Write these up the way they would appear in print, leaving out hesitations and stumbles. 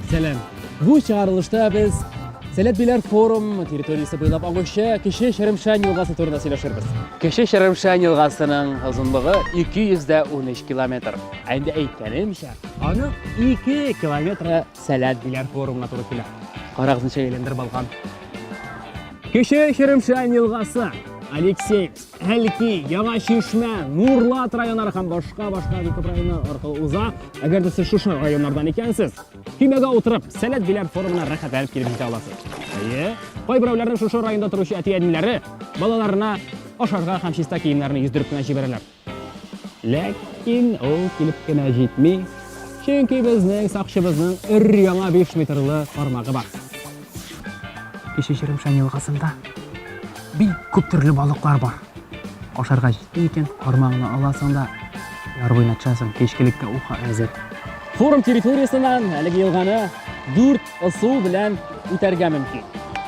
Selam. Bu çağrılışta biz Selet Biler Forum territoriyası boylap ağuşa Kişi Şeremşan yılgası turunda söyleşiriz. Kişi Şeremşan yılgasının uzunluğu 213 kilometr. Endi aytganimcha, onu 2 kilometr Selet Biler Forumuna to'g'ri keladi. Qarag'izcha aylantirib olgan. Kişi Şeremşan yılgası Alexeyevsk, Helki, Yavaşişme, Nurlat rayonlari ham boshqa ko'p rayonlar orqali uzaq. Agar siz shu rayonlardan ekansiz, kemaga o'tirib, Selet Biler Forumuna rohat olib kelib keta olasiz. Qo'y birovlarning shu rayonda turuvchi atiyadinlari balalarına osharga ham shista kiyimlarini yuzdirib jibaralar. Lekin u kelib kena jetmaydi. Chunki bizning saqchimizning iri-yana 5 metrli qarmog'i bor. Kişi Şeremşan yılgasında bir ko'p turli balıklar var. Oşarga jetdi ekan, qarmog'ini olasan da yar o'ynatchasan, kechkilikka uqa azat. Forum territoriyasidan haligi yilg'ani 4 usul bilan o'targa mumkin.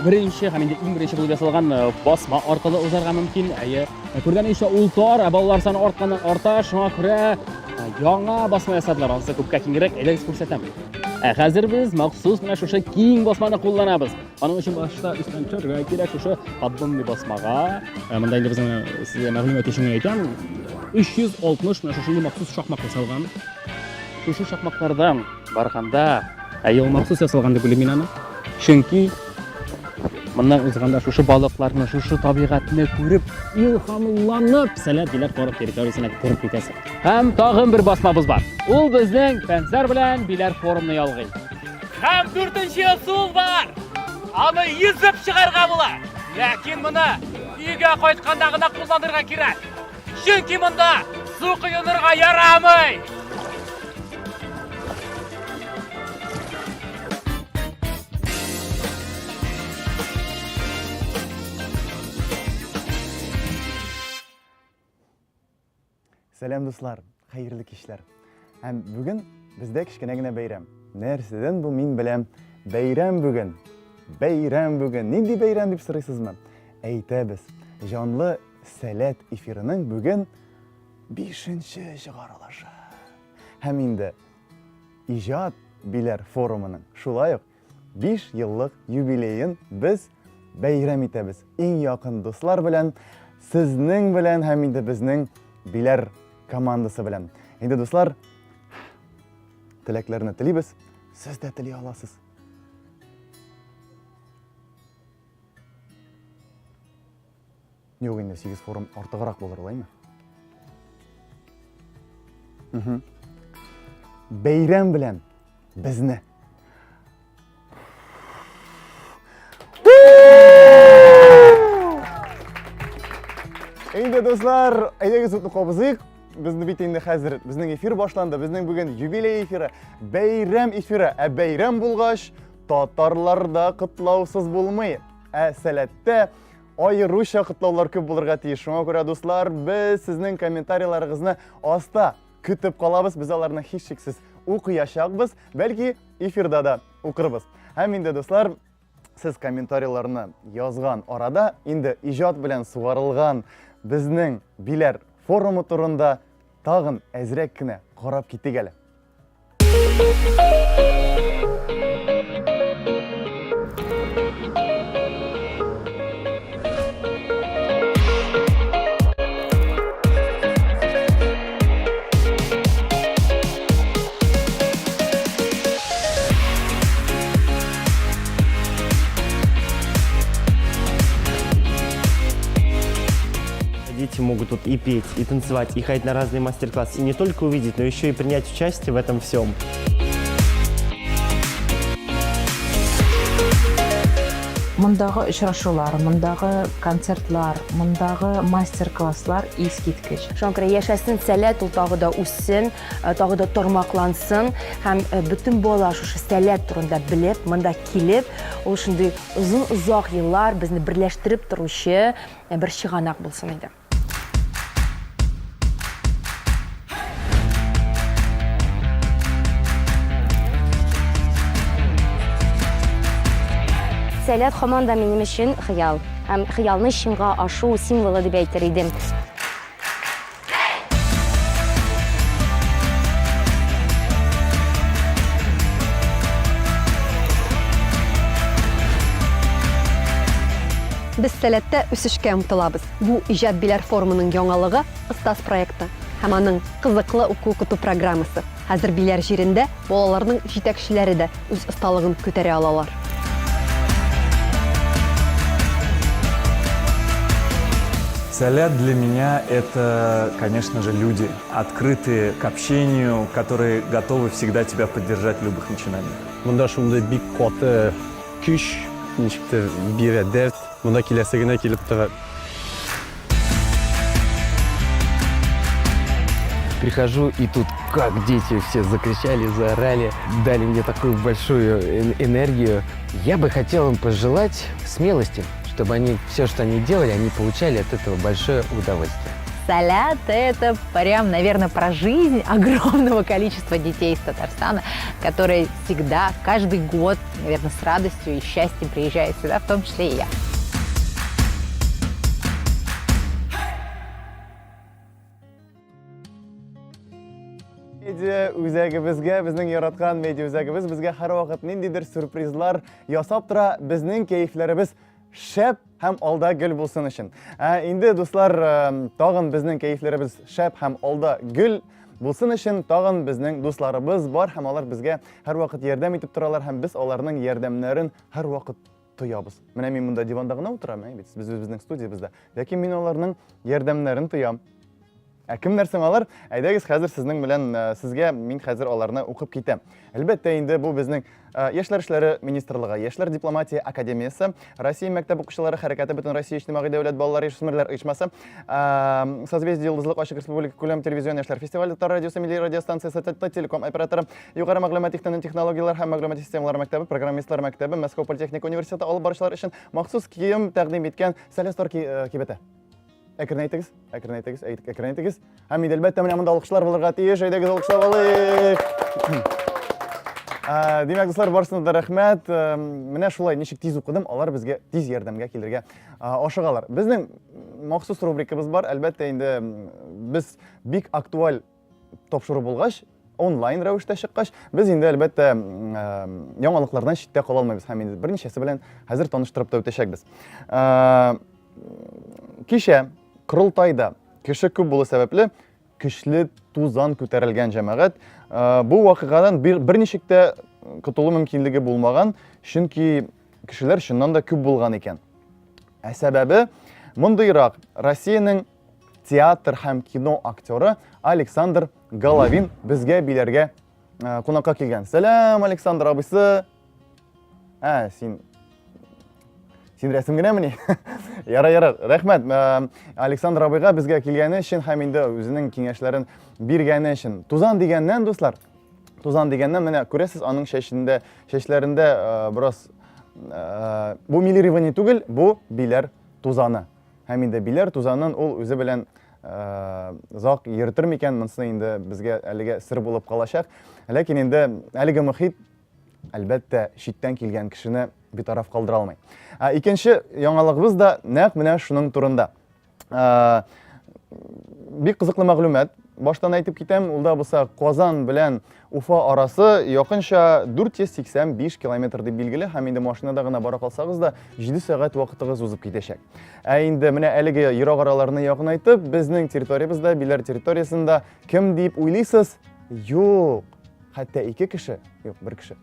Birinchi, hamda eng birinchi bo'lib yasalgan bosma orqali o'zarga mumkin. Ko'rgan ishda ultor, bolalar soni ortgandan orta, shunga ko'ra yangi bosma yasadlar. Hozir ko'pga kengroq elaks ko'rsataman. Hozir biz maxsus mana shu keng bosmani qo'llanamiz. Ana uchun boshda ustdan turga kerak shu qaddimli bosmaga. Menda endi bizning sizga ma'lumot etishimga aytam. 360 mana shu maxsus shaqmaq yasalgan. Shu shaqmaqlardan barganda ayol maxsus yasalgan deb bilaman ana. Chunki bundan o'zganda shu baliqlarni, shu tabiatni ko'rib, ilhomlanib, Selet Biler Forum territoriyasiga kirib ketasiz. Ham tag'in bir bosmamiz bor. U bizning fanslar bilan Biler Forumni yolg'iydi. Ham 4-usul bor. Ani yuzib chiqarga bo'lar. Lekin buni uyga qaytgandagina qo'llantirga kerak. Chunki bunda suv quyunirga yaramaydi. Selam dostlar, hayırlı kişiler. Hem bugün bizde kichkinagina bayram. Nersidan bu men bilan bayram bugün. Bayram bugün. Nindi bayram deb so'raysizmi? Aytamiz. Jonli Selet efirining bugün 5-chiqarilishi. Hem endi ijod Biler Forumining shulay 5 yillik yubileyin biz bayram etamiz. Eng yaqin do'stlar bilan, sizning bilan ham endi bizning Biler komandasi bilan. Endi do'stlar, tilaklarni tilaymiz. Siz de tilay olasiz. Yo'q, endi 8 forum ortiqroq bo'lar, o'ylaymi? Bayram bilan bizni endi do'stlar, aytasiz o'tib qolsak, bizni bitindi hozir. Bizning efir boshlandi. Bizning bugun yubiley efiri, bayram efiri. Bayram bo'lg'ach, tatarlarda qutlovsiz bo'lmaydi. Seletda ayiruvchi qutlovlar ko'p bo'lirga tegish. Shunga ko'ra do'stlar, biz sizning kommentariyalarıngizni osta kutib qolamiz. Biz ularni hech cheksiz o'qiyashaqmiz, balki efirda da o'qirmiz. Ham endi do'stlar, siz kommentariyalarni yozgan orada endi ijod bilan sug'orilgan bizning Biler Forumi turunda tag'in azrakkina qarab ketdik hali. Дети могут тут и петь, и танцевать, и ходить на разные мастер-классы, и не только увидеть, но еще и принять участие в этом всем. Мындағы очрашулар, мындағы концертлар, мындағы мастер-класслар искиткеч. Шуңа күрә яшәсен Сәләт, ул тагы да үссен, тагы да тормаклансын һәм бөтен балалар шушы Сәләт турында белеп, монда килеп, ул шундый озак еллар безне берләштереп торучы бер чыганак булсын иде. Сәләт һаман да минем өчен хыял. Һәм хыялны чынга ашу символы дип әйтер идем. Без сәләттә үсешкә омтылабыз. Бу иҗат биләр форумының яңалыгы Ыстас проекты һәм аның кызыклы уку-укыту программасы. Хәзер биләр җирендә балаларның җитәкчеләре дә үз осталыгын күтәрә алалар. Сәләт для меня это, конечно же, люди, открытые к общению, которые готовы всегда тебя поддержать в любых начинаниях. Монда шундай бик каты көч, ничектер бирә дәрт, монда киләсәгенә килеп тора. Прихожу, и тут как дети все закричали, заорали, дали мне такую большую энергию. Я бы хотел им пожелать смелости, чтобы они все, что они делали, они получали от этого большое удовольствие. Сәләт – это прям, наверное, про жизнь огромного количества детей из Татарстана, которые всегда, каждый год, наверное, с радостью и счастьем приезжают сюда, в том числе и я. Медиа үзәгебезгә, безнең яраткан медиа үзәгебез безгә һәрвакыт ниндидер сюрпризлар ясап тора, безнең кәефләребез шәп һәм алда гөл булсын өчен. Инде дуслар, тагын безнең кәефләребез шәп һәм алда гөл булсын өчен тагын безнең дусларыбыз бар һәм алар безгә һәрвакыт ярдәм итеп торалар һәм без аларның ярдәмнәрен һәрвакыт тоябыз. Менә мин монда диванда гына утырам, бит без безнең студиябызда. Ләкин мин аларның ярдәмнәрен тоям. Кемнәр соң алар? Әйдәгез, хәзер сезнең белән сезгә мин хәзер аларны укып китәм. Әлбәттә, инде бу безнең Яшьләр эшләре министрлыгы, Яшьләр дипломатия академиясе, Россия мәктәп укучылары хәрәкәте, Бөтен Россия иҗтимагый дәүләт балалар яшүсмерләр оешмасы, Созвездие йолдызлык ачык республика күләм телевизион яшьләр фестивале, Татар радиосы, милли радиостанциясе, телеком операторы, югары мәгълүмат технологиялар һәм мәгълүмат системалары мәктәбе, программистлар мәктәбе, Мәскәү политехник университеты алып баручылар өчен махсус кием тәкъдим иткән Сәләстор кибете. Әкренәйтегез. Һәм әлбәттә менә монда алкышлар булырга тиеш, әйдәгез алкышлап алыйк. Димәк, дуслар, барысына да рәхмәт. Менә шулай ничек тиз укыдым, алар безгә тиз ярдәмгә килергә ашыгалар. Безнең махсус рубрикабыз бар, әлбәттә инде без бик актуаль тапшыру булгач, онлайн рәвештә чыккач, без инде әлбәттә яңалыклардан читтә кала алмыйбыз һәм инде берничәсе белән хәзер таныштырып та үтәчәкбез. Кичә Құрылтайда кеше күп булу сәбәпле көчле тузан күтәрелгән җәмәгать. Бу вакыйгадан берничек тә котылу мөмкинлеге булмаган, чөнки кешеләр шуннан да күп булган икән. Сәбәбе мондыйрак: Россиянең театр һәм кино актеры Александр Головин безгә биләргә кунакка килгән. Сәлам, Александр абыйсы. Син рәсем генәмени? Ярар, рәхмәт. Александр абыйга безгә килгәне өчен һәм инде үзенең киңәшләрен биргәне өчен. Тузан дигәннән, дуслар, тузан дигәннән менә күрәсез, аның чәчләрендә бераз бу милли ревани түгел, бу биләр тузаны. Һәм инде биләр тузанын ул үзе белән зак йөртер микән, монысы инде безгә әлегә сер булып калачак. Ләкин инде әлеге мөхит әлбәттә читтән килгән кешене битараф калдыра алмый. Икенче яңалыгыбыз да нәкъ менә шуның турында. Бик кызыклы мәгълүмат. Баштан әйтеп китәм, ул да булса Казан белән Уфа арасы якынча 485 километр дип билгеле, һәм инде машинада гына бара калсагыз да 7 сәгать вакытыгыз узып китәчәк. Инде менә әлеге ерак араларны якынайтып, безнең территориябызда, биләр территориясендә кем дип уйлыйсыз? Юк, хәтта 2 кеше, юк, 1 кеше.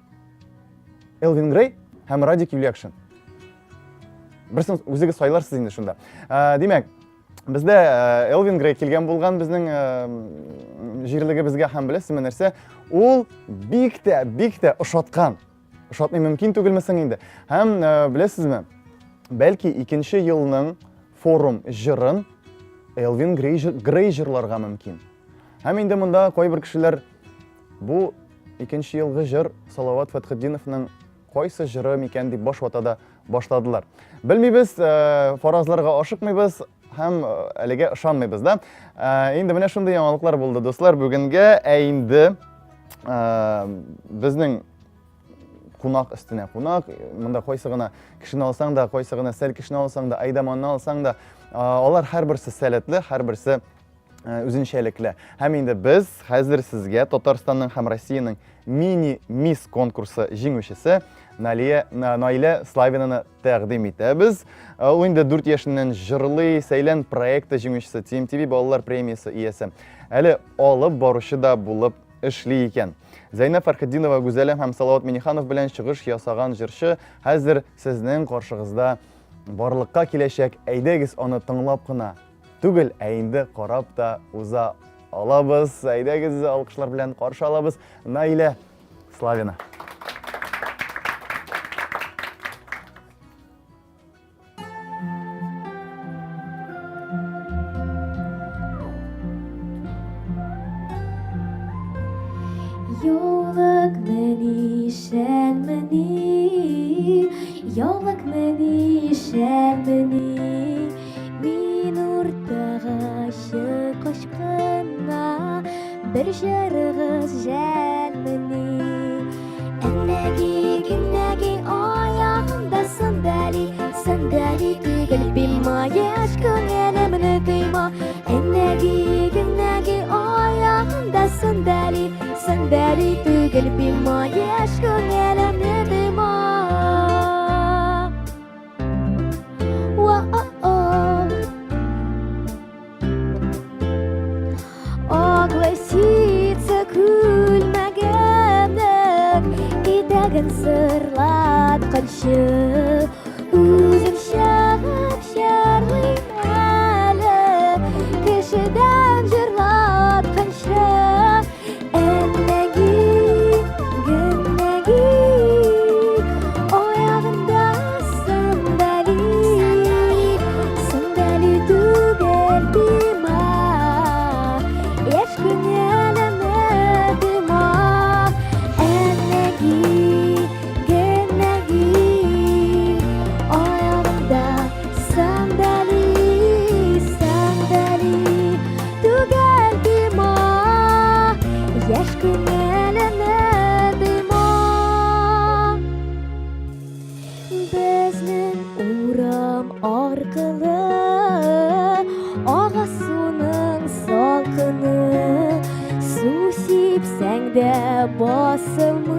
Элвин Грей һәм Радик Юлиакшин. Берсен үзегез сайларсыз инде шунда. Димәк, бездә Элвин Грей килгән булган безнең җирлегебезгә һәм беләсезме нәрсә? Ул бик тә ошаткан. Ошатмый мөмкин түгелме соң инде? Һәм беләсезме? Бәлки 2нче елның форум җырын Элвин Грей җырларга мөмкин. Һәм инде монда кайбер кешеләр бу 2нче елгы җыр Салават Фәтхетдиновның кайсы җыры микән дип баш ватада башладылар. Белмибез, фаразларга ашыкмыйбыз һәм әлегә ышанмыйбыз да. Инде менә шундый яңалыклар булды, дуслар, бүгенгә. Инде безнең кунак өстенә кунак, монда кайсы гына кешене алсаң да, кайсы гына сәл кешене алсаң да, айдаманны алсаң да, алар һәрберсе сәләтле, һәрберсе үзенчәлекле. Һәм инде без хәзер сезгә Татарстанның һәм Россиянең мини-мисс конкурсы җиңүчесе Наилә Славинаны тәкъдим итәбез. Ул инде 4 яшеннән җырлый, Сәйлән проекты җиңүчесе, TMTV балалар премиясе иясе. Әле алып баручы да булып эшли икән. Зәйнәп Фәрхетдинова, Гүзәлем һәм Салават Миниханов белән чыгыш ясаган җырчы хәзер сезнең каршыгызда барлыкка киләчәк. Әйдәгез аны тыңлап кына түгел, ә инде карап та уза алабыз. Әйдәгез алкышлар белән каршы алабыз Наилә Славина. Yolak meni, şen meni, yolak meni, şen meni, min urtağa şıkışkına bir jarığız jäl meni. Ennegi günnegi ayağımda sandali, sandali tügül bilma, yaşkın elemini duyma. Ennegi günnegi ayağımda sandali, sandali tügül bilma, yaşkın elemini duyma. Огласится күлмәгәннең итәген сырлатканчы, үзем чыгып чарлыйм әле кешедән җырлатканчы. Әннәги, геннәги, аягында сандали, сандали түгел бима, яшкын әлемне бима. Әннәги, геннәги, аягында сандали, сандали түгел бима, яшкын әлемне бима. Безнең урам аркылы ага суның салкыны, су сипсәң дә басылмыйдыр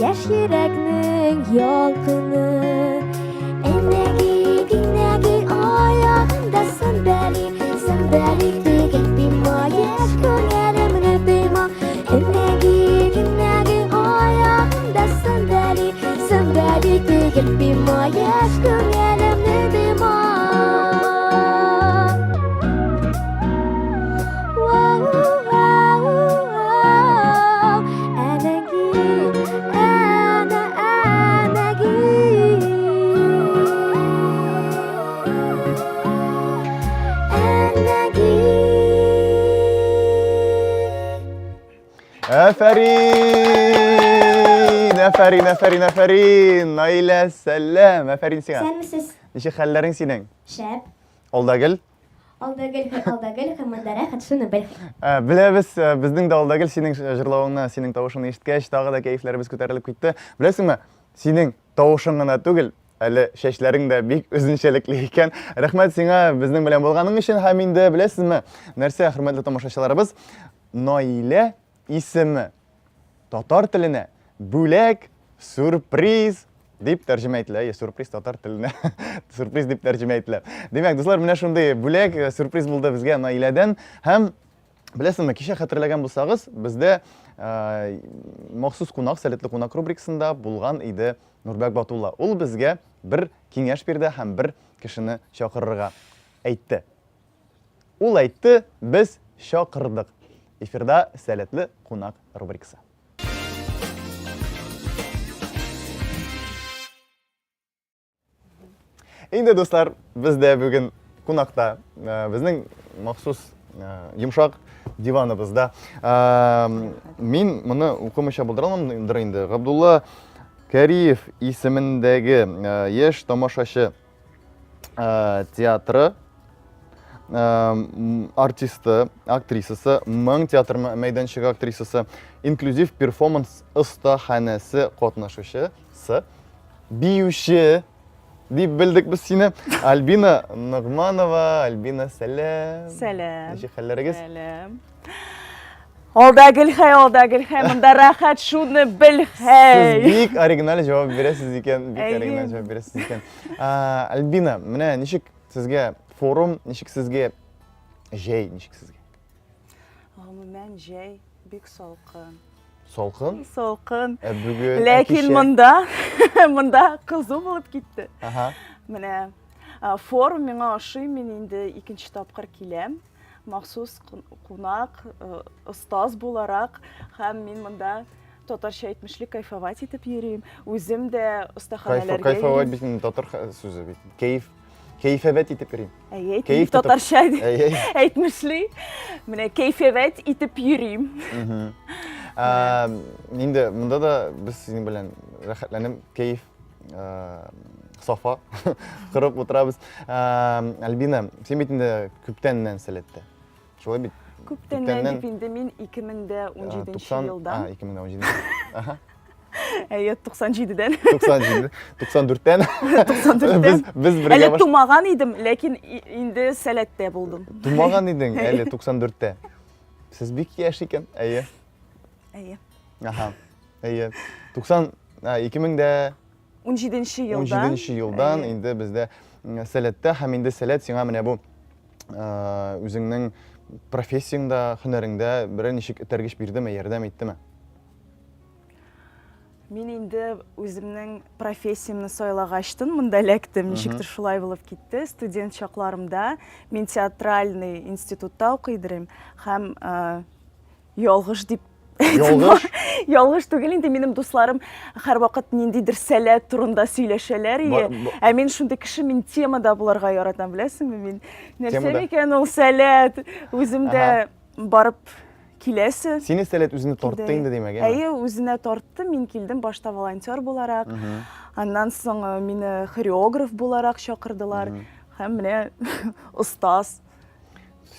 яшь йөрәкнең ялкыны. Әннәги, геннәги, аягында сандали, сандали түгел бима, яшкын әлемне бима. Әннәги, геннәги, аягында сандали, сандали түгел бима, яшкын әлемне бима. Афәрин, афәрин, афәрин, афәрин. Наилә, сәлам. Афәрин сиңа. Sen misiniz? Ничек хәлләрең синең? Şəb. Алдагел. Aldagül, xəməndərə xətşini bil. Беләбез, безнең дә алдагел синең җырлавыңны, синең тавышыңны ишеткәч, тагы да кәефләребез күтәрелеп китте. Беләсеңме? Синең тавышың гына түгел, әле чәчләрең дә бик үзенчәлекле икән. Рәхмәт сиңа безнең белән булганың өчен. Һәм инде беләсезме, нәрсә, хөрмәтле тамашачыларыбыз, Наилә исеме татар теленә бүләк, сюрприз дип тәрҗемә ителә. Сюрприз татар теленә сюрприз дип тәрҗемә ителә. Димәк, дуслар, менә шундый бүләк, сюрприз булды безгә Наиләдән. Һәм беләсезме, кичә хәтерләгән булсагыз, бездә махсус кунак, сәләтле кунак рубрикасында булган иде Нурбәк Батулла. Ул безгә бер киңәш бирде һәм бер кешене чакырырга әйтте. Ул әйтте, без чакырдык. Эфирда сәләтле кунак рубрикасы. Инде, дуслар, бездә бүген кунакта безнең махсус йомшак диваныбызда. Мин моны укымыйча булдыра алмамдыр инде. Габдулла Кәриев исемендәге яшь тамашачы театры артисты, актрисасы, Моң театр мәйданчыгы актрисасы, инклюзив перформанс остаханәсе катнашучысы, биюче Дип белдек без сине. Альбина Нугманова, Альбина, сәлам. Сәлам. Ничек хәлләрегез? Сәлам. Алда Гөлхәй, монда рәхәт шуны бел Сез хәй. бик оригинал җавап бирәсез икән, бик Әйе. оригинал җавап бирәсез икән. Альбина, менә ничек сезгә форум, ничек сезгә җәй, ничек сезгә? Гомумән җәй бик салкын. Салкын? Салкын. Бүген Ләкин монда кызу булып китте. Аха. Менә форум миңа ошый, мин инде икенче тапкыр киләм. Махсус кунак, остаз буларак, һәм мин монда татарча әйтмешлек кайфовать итеп йөрим. Үзем дә остаханәләргә Кайфовать бит татар сүзе бит. Кайфовать итеп йөрим. Әйе, Кәеф татарча Әйе. әйтмешли. Менә кайфовать итеп йөрим. Инде монда да без синең белән рәхәтләнеп, кайф, сафа кырып утырабыз. Альбина, син бит инде күптәннән сәләттә. Шулай бит. Күптәннән дип инде мин 2017 елдан. 2017. Аха. Әйе, 97-дән. 94-тән. 94-тән. Без бергә Әле тумаган идем, ләкин инде сәләттә булдым. Тумаган идең, әле 94-тә. Сез бик яшь икән, әйе. Әйе. Аха. Әйе. 2017 елдан. 17 елдан инде бездә сәләттә һәм инде сәләт сиңа менә бу үзеңнең профессияңда, һөнәреңдә бер ничек этәргеч бирдеме, ярдәм иттеме? Мин инде үземнең профессиямны сайлагачтын, монда эләктем, ничектер шулай булып китте. Студент чакларымда мин театральный институтта укыйдым һәм ялгыш дип ялгыш түгел инде, минем дусларым һәрвакыт ниндидер сәләт турында сөйләшәләр иде. Ә мин шундый кеше, мин темада буларга яратам, беләсеңме? Мин нәрсә икән ул сәләт? Үземдә барып киләсе. Сине сәләт үзенә тартты инде димәк, Әйе, үзенә тартты. Мин килдем башта волонтер буларак. Аннан соң мине хореограф буларак чакырдылар. Һәм менә остаз.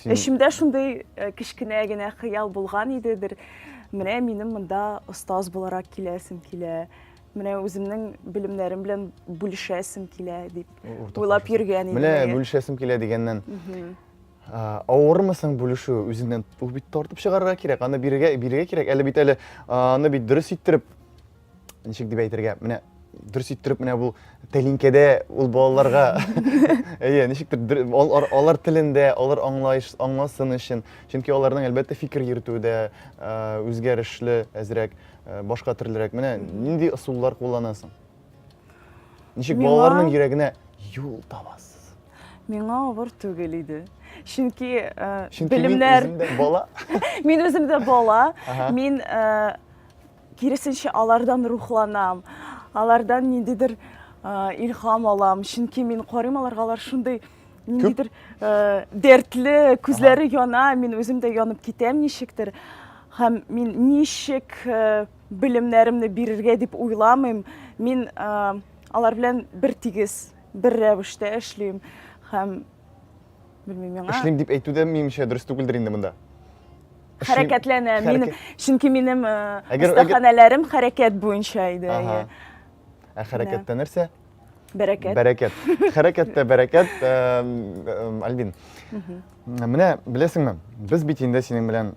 Эшемдә шундый кичкенә генә хыял булган идедер. Менә минем монда остаз буларак киләсем килә. Менә үземнең белемнәрем белән бүлешәсем килә дип уйлап йөргән идем. Менә бүлешәсем килә дигәннән. Авырмысың бүлешү, үзеңнән ул бит тартып чыгарырга кирәк, аны бирергә кирәк. Әле бит аны бит дөрес иттереп, ничек дип әйтергә, менә дөрес иттереп менә бу тәлинкәдә ул балаларга, әйе, ничектер алар телендә, алар аңласын өчен, чөнки аларның әлбәттә фикер йөртүдә үзгәрешле, әзрәк, башка төрлерәк. Менә нинди ысуллар кулланасың? Ничек балаларның йөрәгенә юл табасыз? Миңа авыр түгел иде. Чөнки белемнәр мин үземдә бала, мин киресенчә алардан рухланам. Алардан ниндидер илһам алам. Чөнки мин карыйм аларга, алар шундый ниндидер дәртле, күзләре яна, мин үзем дә янып китәм ничектер. Һәм мин ничек белемнәремне бирергә дип уйламыйм. Мин алар белән бер тигез, бер рәвештә эшлим. Һәм белмим миңа. Эшлим дип әйтүдә минемчә дөрес түгелдер инде монда. Хәрәкәтләнәм. Минем, чөнки минем остаханәләрем хәрәкәт буенча иде. Хәрәкәттә нәрсә? Бәрәкәт. Бәрәкәт. Хәрәкәттә бәрәкәт, Альбин. Менә беләсеңме, без бит инде синең белән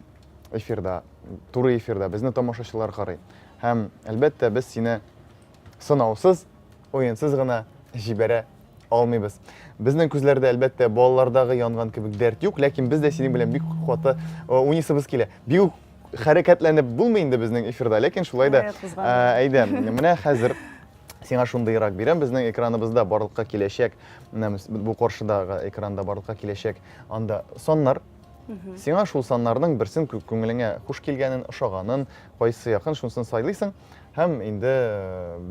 эфирда, туры эфирда безне тамашачылар карый. Һәм әлбәттә без сине сынаусыз, уенсыз гына җибәрә алмыйбыз. Безнең күзләрдә әлбәттә балалардагы янган кебек дәрт юк, ләкин без дә синең белән бик каты уйнысыбыз килә. Бик хәрәкәтләнеп булмый инде безнең эфирда, ләкин шулай да әйдә. Менә хәзер сиңа шундыйрак бирәм, безнең экраныбызда барлыкка киләчәк, бу каршыдагы экранда барлыкка киләчәк анда саннар. Сиңа шул саннарның берсен күңелеңә хуш килгәнен, ошаганын, кайсы якын шунысын сайлыйсың, һәм инде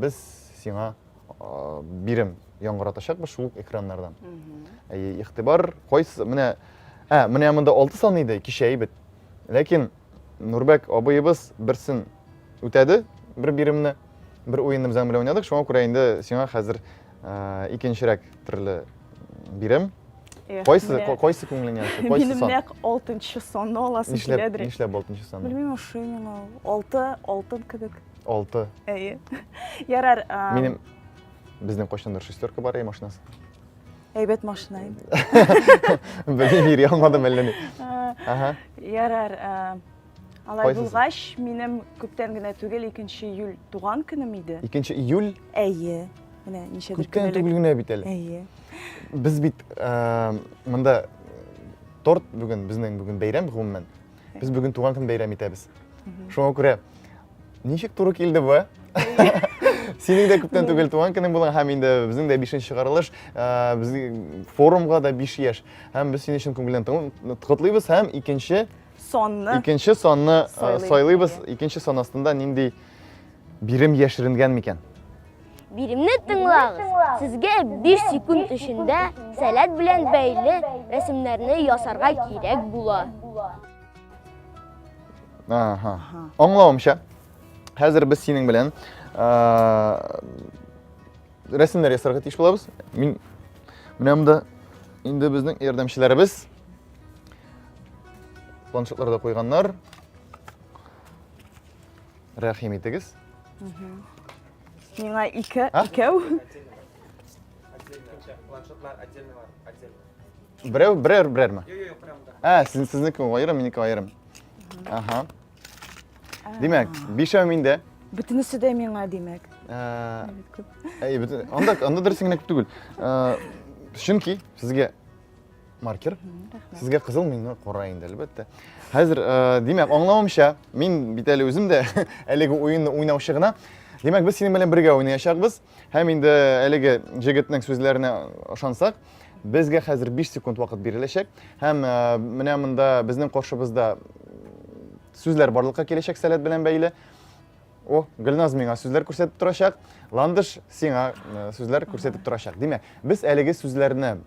без сиңа бирем яңгыратачакбыз шул экраннардан. Игътибар, кайсы менә монда 6 сан иде, кичә бит. Ләкин Нурбәк абыебыз берсен үтәде, бер биремне, бер уенны безнең белән уйнадык. Шуңа күрә инде сиңа хәзер икенчерәк төрле бирем. Кайсы күңелеңә? Минем нәкъ 6-нчы санны аласың киләдер. Нишләп 6-нчы санны? Белмим, ошый миңа. 6 алтын кебек. 6. Әйе. Ярар. Минем Безнең кайчандыр шестерка бар машинасы. Әйбәт машина инде. Белмим, йөри алмадым әллә ни. Ага. Ярар, алай Кайсысы? булгач, минем күптән генә түгел 2 июль туган көнем иде. 2 июль Әйе. Менә ничәдер күптән түгел генә бит әле. Әйе. Без бит монда торт бүген безнең бүген бәйрәм гомумән. Без бүген туган көн бәйрәм итәбез. Шуңа күрә ничек туры килде бу? Синең дә күптән түгел туган көнең булган һәм инде безнең дә 5нче чыгарылыш, безнең форумга да 5 яшь. Һәм без сине өчен күңелдән котлыйбыз һәм икенче сонны сайлыйбыз. Икенче сон астында нинди бирем яшеренгән микән? Биремне тыңлагыз. Сезгә 5 секунд эчендә сәләт белән бәйле рәсемнәрне ясарга кирәк була. Аха. Аңлавымча, хәзер без синең белән рәсемнәр ясарга тиеш булабыз. Мин менә монда инде безнең ярдәмчеләребез планшетларда куйганнар. Рәхим итегез. Миңа 2. Берәрме? Сезнеке аерым, минеке аерым. Аха. Димәк, 5 миндә. Бөтенесе дә миңа димәк. Анда дөресен генә күп түгел. Чөнки сезгә маркер, сезгә кызыл, миңа кара инде әлбәттә. Хәзер, димәк, аңлавымча, мин бит әле үзем дә әлеге уенны уйнаучы гына. Димәк, без синең белән бергә уйнаячакбыз. Һәм инде әлеге җегетнең сүзләренә ышансак, безгә хәзер 5 секунд вакыт биреләчәк. Һәм менә монда безнең каршыбызда сүзләр барлыкка киләчәк сәләт белән бәйле. Гөлназ миңа сүзләр күрсәтеп торачак, Ландыш сиңа сүзләр күрсәтеп торачак. Димәк, без әлеге сүзләрне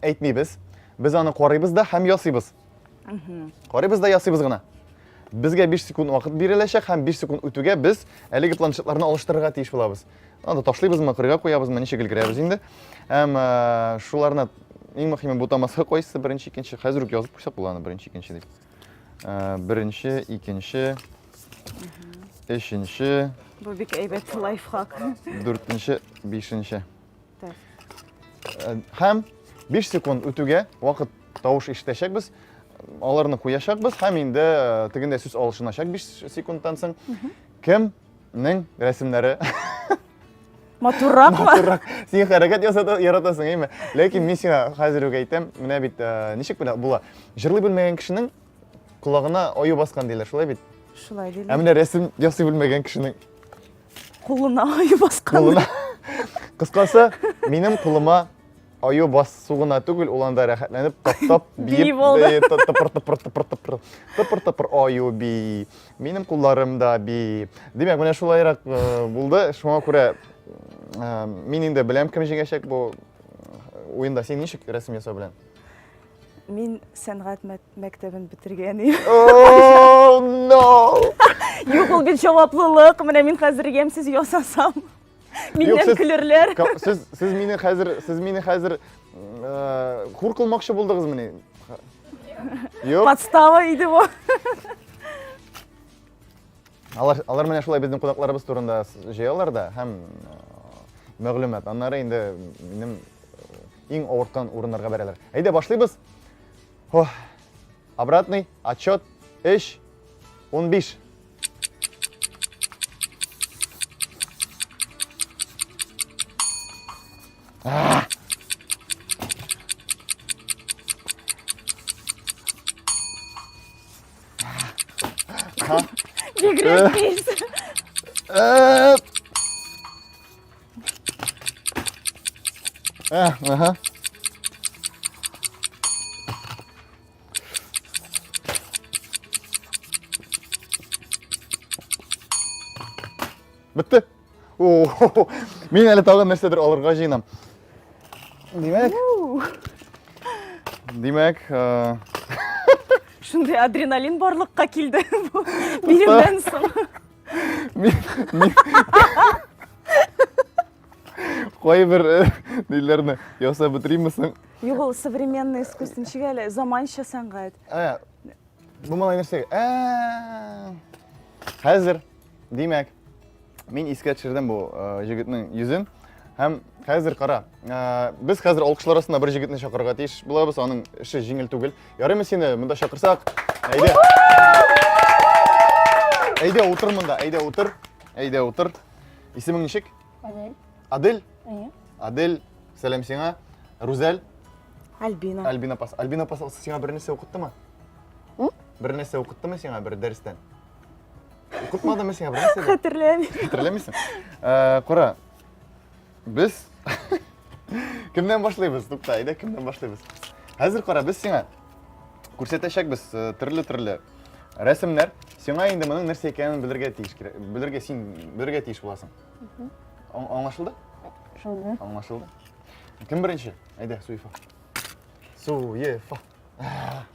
әйтмибез. Без аны карыйбыз да һәм ясыйбыз. Карыйбыз да ясыйбыз гына. Безгә 5 секунд вакыт биреләчәк һәм 5 секунд үтүгә без әлеге планшетларны алыштырырга тиеш булабыз. Анда ташлыйбызмы, кырга куябызмы, ничек өлгерәбез инде. Һәм шуларны иң мөһиме бу тамасы кайсы беренче, икенче, хәзер үк язып куйсак була аны беренче, икенче дип. Беренче, икенче, өченче, Бу бик әйбәт лайфхак. 4нче, 5нче. Һәм 5 секунд үтүгә вакыт тавыш ишетәчәкбез. Аларны куячакбыз һәм инде тегендә сүз алышыначак 5 секундтан соң. Кемнең рәсемнәре Матурракмы? Син хәрәкәт яратасың, әйме? Ләкин мин сиңа хәзер үк әйтәм, менә бит ничек була? Җырлый белмәгән кешенең колагына аю баскан диләр, шулай бит? Шулай диләр. Менә рәсем ясый белмәгән кешенең Кулына аю баскан. Кыскасы, минем кулыма аю басугына түгел, ул анда рәхәтләнеп, таптап, биеп, тапыр аю би. Минем кулларым да би. Димәк, менә шулайрак булды. Шуңа күрә мин инде беләм кем җиңәчәк бу уенда. Син ничек рәсем ясау белән? Мин сәнгать мәктәбен бетергән идем. Oh no! Юк, ул бит җаваплылык. Менә мин хәзер ямсыз ясасам. Миннән көлерләр. Сез мине хәзер хур кылмакчы булдыгызмы? Юк. Подстава иде бу. Алар менә шулай безнең кунакларыбыз турында җыялар да һәм мәгълүмат. Аннары инде минем иң авырткан урыннарга бәрәләр. Әйдә башлыйбыз. Обратный отчет 3:15. Бигрәк пис. Ага. Бітті. Мен әлі тағы нәрседер алырға жиынам. Демәк, Шундай адреналин барлыкка килде. Биремдән соң. Кайбер ниләрне ясап бетеримсең? Юк, ул современный искусство әле, заманча сәнгать. Бу малай нәрсәгә? Хәзер, демәк, мин искә төшердем бу җегетнең йөзен Һәм хәзер қара, біз хәзер алқышлар арасында бір жігітні шақырға тиеш болабыз, аның іші жеңіл түгел. Ярыймы сені мұнда шақырсақ? Әйде. Әйде отыр мұнда, әйде отыр. Әйде отыр. Исемің нешек? Адель. Адель? Иә. Адель, сәлем сеңа. Рузель? Альбина. Альбина пас. Альбина пас сеңа бір нәрсе оқытты ма? Бір нәрсе оқытты ма сеңа бір дәрістен? Оқытмады ма сеңа бір нәрсе? Хәтерләмейсің. Қора, біз кімден башлайбыз? Тупта, айда кімден башлайбыз? Хәзер қара, біз сеңа көрсетешекбіз түрлі рәсімнәр. Сеңа енді мұның нәрсе екенін білдірге тиіш боласың. Аңлашылды? Аңлашылды. Кім бірінші? Айда, Суефа. Суефа.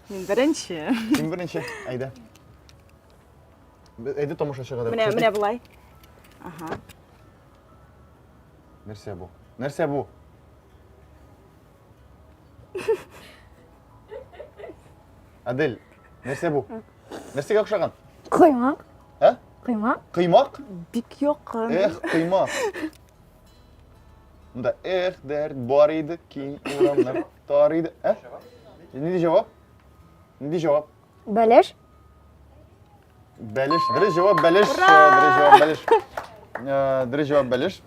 Мен бірінші. Кім бірінші? Айда. Айда тамашашыға да. Міне бұлай. Нәрсе бұл? Нәрсе бұл? Адель, нәрсе бұл? Нәрсеге ұқшаған? Құймақ. Ә? Құймақ. Құймақ? Бик yoqın. Құймақ. Мұнда дәрт бар еді, кейін ұрамлар тар еді. Не жауап? Не жауап? Бәлеш. Бәлеш. Дұрыс жауап бәлеш. Дұрыс жауап бәлеш.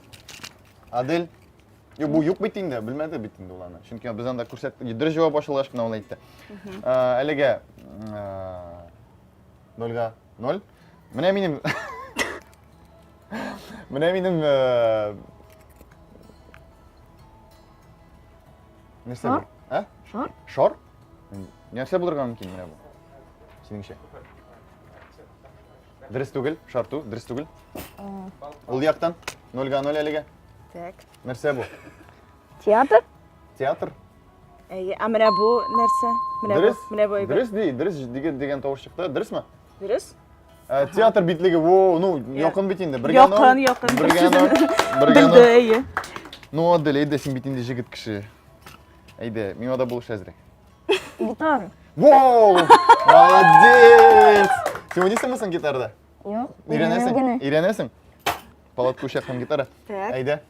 Адель. Бұл юқ битінде, білмеді битінде оланы. Çünkü біз анда көрсетті. Дұрыс жауап ашылғаш мына олай етті. Әліге 0-0. Міне менің нәрсе бұл? Шор. Шор? Нәрсе бұлдырған мүмкін міне бұл? Сеніңше? Дұрыс түгіл, шарту, дұрыс түгіл. Ол яқтан 0-0 әліге. Нәрсе бұл? Театр. Театр? Міне бұл нәрсе. Дұрыс дей, дұрыс деген тауыш шықты. Дұрыс ма? Дұрыс. Театр битлігі, яқын битінде. Яқын. Білді, әйе. Ну, Адель, әйде сен битінде жігіт кіші. Әйде, мен ода болуш әзірек. Гитара. Воу! Молодец! Сен ойнайсың ба гитарда? Жоқ. Үйренесің? Палатка ұшаққан гитара. Әйде.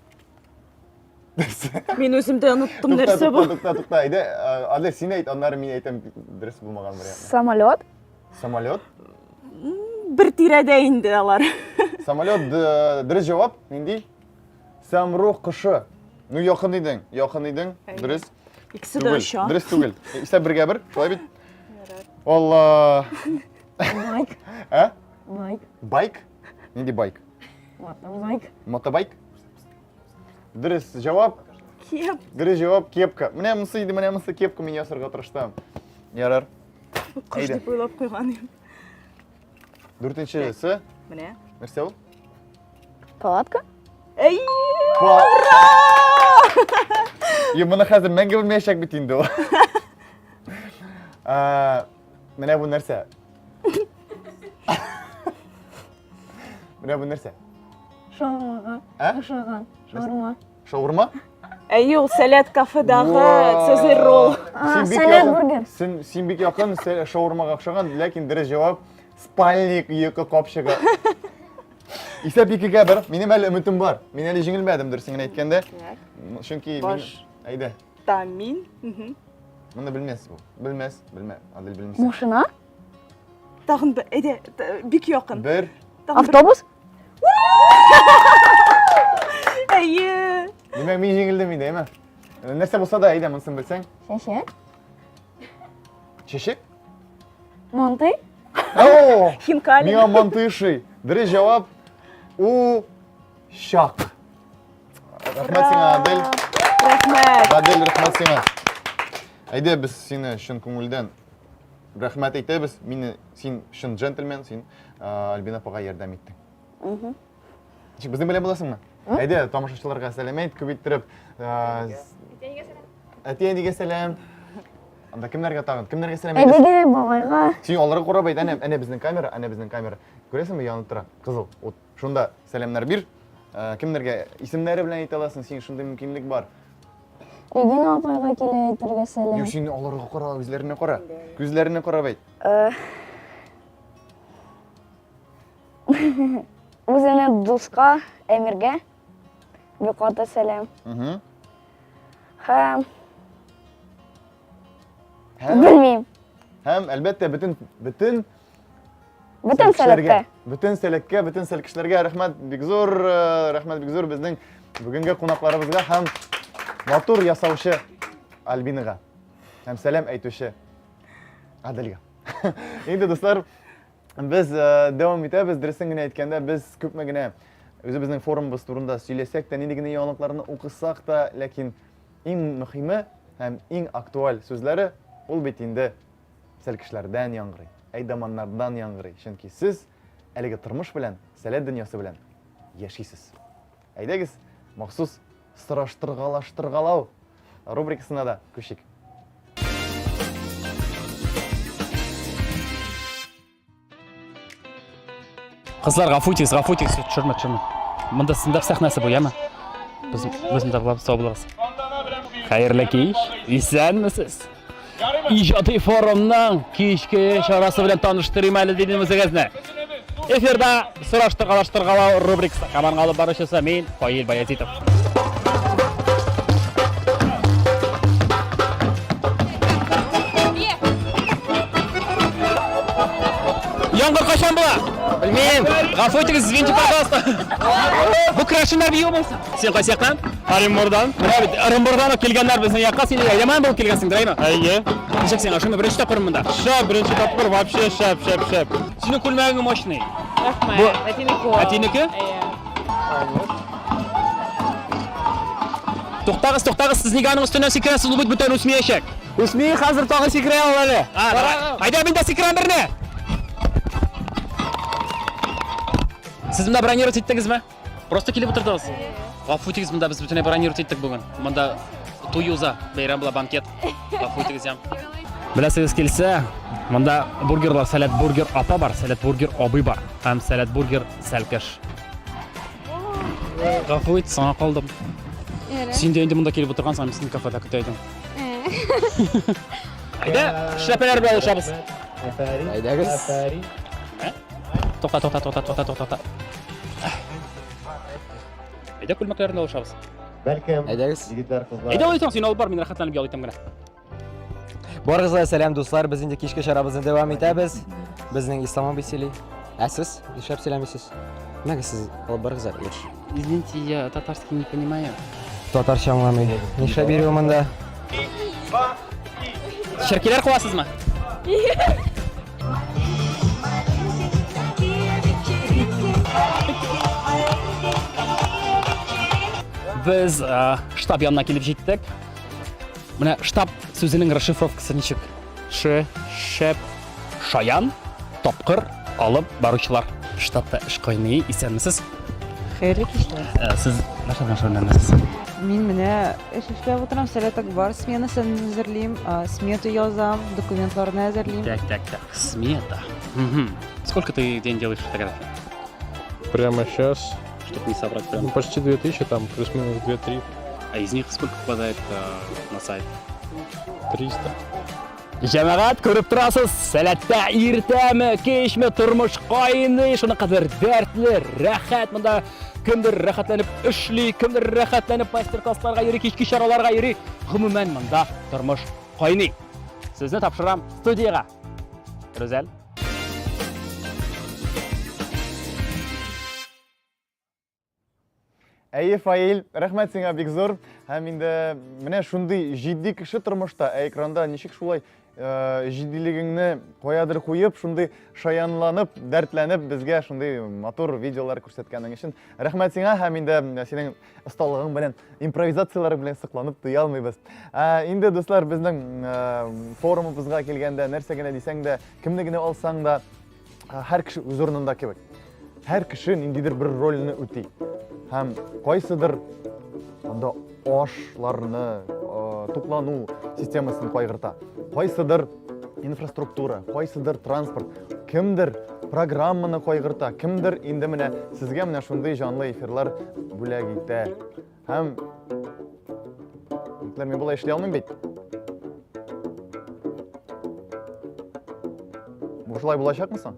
Мен өзімді ұныттым нәрсе бұл. Тұқта, әйде. Адель, сен айт, аннары мен айтам дұрыс болмаған вариант. Самолет. Самолет? Бір тирәдә инде алар. Самолет дұрыс жауап, нендей? Самруқ құшы. Ну, яқын дейдің, дұрыс. İkisi de aşağı. Dürüst түгел. İşte бірге бір, шолай бит. Валла. Байк. Ә? Байк. Байк? Нендей байк? Мотобайк. Мотобайк? Дұрыс жауап. Кеп. Дұрыс жауап, кепка. Міне мұсы кепка мен ясырға тұрыштам. Ярар. Құш деп ойлап қойған ем. Дүртіншісі. Міне. Нәрсе ол? Палатка. Ей! Мұны қазір мәңгі білмейшек бітейінді ол. Міне бұл нәрсе. Міне бұл нәрсе. Шаурма. Шаурма. Шаурма? Әй, ол сәлет кафедағы Цезарь ролл. Сәлет бургер. Сен бек яқын шаурмаға ұқсаған, ләкин дұрыс жауап спальник екі қопшығы. Исәп екіге бір, менің әлі үмітім бар. Мен әлі жеңілмәдім дұрысыңын айткенде. Çünkü әйде. Тамин. Мұны білмес бұл. Білмес. Адель білмес. Машина. Тағын әйде, бик яқын. Бір. Автобус. Әйе. Демек мен жеңілдім еді, еме? Нәрсе болса да, әйде, мұнысын білсең. Шешек. Шешек? Манты. Хинкали. Миңа мантыши. Дұрыс жауап. Ушақ. Рахмет сеңа, Адель. Рахмет. Адель, рахмет сеңа. Әйде, біз сені шын көңілден рахмет айтабыз. Сен шын джентльмен, сен Альбина апаға ярдәм еттің. Біздің біле боласың ма? Әйде, тамашашыларға сәлем айт, көбейттіріп. Әтейдеге сәлем. Анда кімдерге тағын? Кімдерге сәлем айтасың? Әйдеге бабайға. Сен оларға қорап айт, әне біздің камера. Көресің бе, янып тұра? Қызыл. Шында сәлемдер бір. Кімдерге исімдері білен айта аласың, сен шындай мүмкіндік бар. Регина апайға келе айтырға сәлем. Yok, сен оларға қора, өзлеріне қора. Көзлеріне қора бәйт. Өзіне дұсқа, әмірге. бик каты сәлам. Мгм. Һәм белмим. Һәм әлбәттә бөтен Бөтен сәләткә. сәләткә. Бөтен сәлкешләргә рәхмәт бик зур безнең бүгенге кунакларыбызга һәм матур ясаучы Альбинага һәм сәлам әйтүче Аделгә. Инде дуслар, без дәвам итәбез. Дөресен генә әйткәндә, без күпме генә үзебезнең форумыбыз турында сөйләсәк тә, нинди генә яңалыкларны укысак та, ләкин иң мөһиме һәм иң актуаль сүзләре ул бит инде сәлкешләрдән яңгырый, әйдаманнардан яңгырый. Чөнки сез әлеге тормыш белән, сәләт дөньясы белән яшисез. Әйдәгез, махсус сораштыргалаштыргалау рубрикасына да күчик. Кызлар, гафу итегез, төшермә. Монда сындап сәхнәсе бу, яме? Безне тагылып сау булыгыз. Хәерле кич, исәнмесез? Иҗади форумның кичке чарасы белән таныштырыйм әле дидем үзегезне. Эфирда сораштыргалаштыргалау рубрикасы команда алып баручысы мин, Фаил Баязитов. Яңгыр качан була? Білмеймін. Гафу итегез, извините, пожалуйста. Бу крашеннар бию булса. Сен кайсы яктан? Оренбургдан. Оренбургдан келгәннәр безнең якка. Син яман булып килгәнсең, дөрәйме? Әйе. Ничек син ашыны беренче тапкыр монда? Шәп, беренче тапкыр вообще шәп. Синең күлмәгең мощный. Рахмәт. Әтинеке? Туктагыз, сез нигә аның өстенә сикерәсез? Ул бит бүтән үсмәячәк. Үсми, хәзер тагы сикерә ул әле. Айда мин дә сикерәм берне. Siz bunda bronировать еттіңізме? Просто келіп отырдыңыз. Гафу итегіз, бunda біз бүтінай бронировать еттік бүгін. Бunda той уза, бәйрам була, банкет. Гафу итегіз ям. Білесіңіз келсе, бunda бургерлар, сәләт бургер апа бар, сәләт бургер абый бар, һәм сәләт бургер сәлкеш. Гафу ит, саңа қалдым. Син де енді бunda келіп отырғансың, сен кафеда күтәйдің. Айда, шәпәләр белән ушабыз. Әйдәгез. Тоқта. Әйдә күлмәкләрне алышабыз. Бәлкем. Әйдәгез. Әйдә алайсың, син алып бар, мин рәхәтләнеп ялайтам гына. Барыгызга сәлам дуслар, без инде кичке чарабызны дәвам итәбез. Безнең ислам бесели. Ә сез нишләп сөйләмисез? Нәгә сез алып барыгыз әле? Извините, я татарский не понимаю. Татарча аңламый. Нишләп йөрү монда? Шәркеләр куасызмы? Biz штаб янына килеп җиттек. Менә штаб сүзенең расшифровкасы ничек? Шәп, шаян, тапкыр, алып баручылар. Штабта эш кайный, исәнмесез? Хәерле кичләр. Сез нәрсәдән? Мин менә эш эшләп утырам, сәләтек бар, сменасын әзерлим, смета язам, документларны әзерлим. Так, смета. Сколько ты в день делаешь фотографий? Прямо сейчас Чтобы не собрать прям. почти 2000, там плюс-минус 2-3, А из них сколько попадает на сайт? 300. Җәмәгать, күреп торасыз, сәләттә иртәме, кичме тормыш кайный, шуны кадәр дәртле, рәхәт монда. Кемдер рәхәтләнеп эшли, кемдер рәхәтләнеп мастер-классларга йөри, кички чараларга йөри. Гомумән монда тормыш кайный. Сезне тапшырам студияга. Рүзәл. Әйе, Фаил, рәхмәт сиңа бик зур. Һәм инде менә шундый җитди кеше тормышта экранда ничек шулай җитдилегеңне каядыр куеп, шундый шаянланып, дәртләнеп безгә шундый матур видеолар күрсәткәнең өчен рәхмәт сиңа. Һәм инде синең осталыгың белән, импровизациялар белән сокланып туя алмыйбыз. Инде дуслар, безнең форумыбызга килгәндә нәрсә генә дисәң дә, кемне генә алсаң да, һәр кеше үз урынында кебек. Һәр кеше ниндидер бер рольне үти. Һәм кайсыдыр анда ашларны, туклану системасын кайгырта. Кайсыдыр инфраструктура, кайсыдыр транспорт, кемдер программаны кайгырта, кемдер инде менә сезгә менә шундый җанлы эфирлар бүләк итә. Һәм мин булай эшли алмыйм бит. Бу шулай булачакмы соң?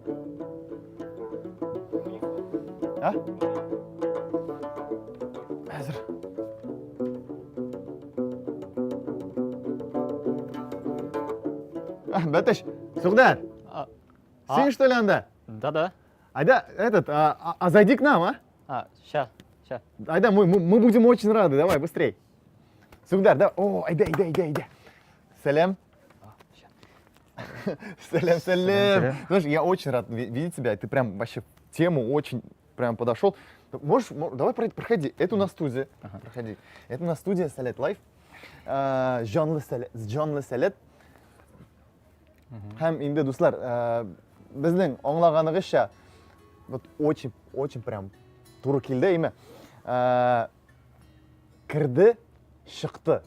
Хәзер Бәтеш, Сугдар, сен что ли анда? Да-да. Айда, зайди к нам, а? Ща. Айда, мы будем очень рады, давай, быстрей. Сугдар, да, о, айда. Салям. Салям. Знаешь, я очень рад видеть тебя, ты прям вообще в тему очень прям подошел. Давай проходи, это у нас студия, проходи. Это у нас студия Салет Лайф. Джонлы Салет. Һәм инде, дуслар, безнең аңлаганыбызча, вот очень прям туры килде, име. Кірді, шықты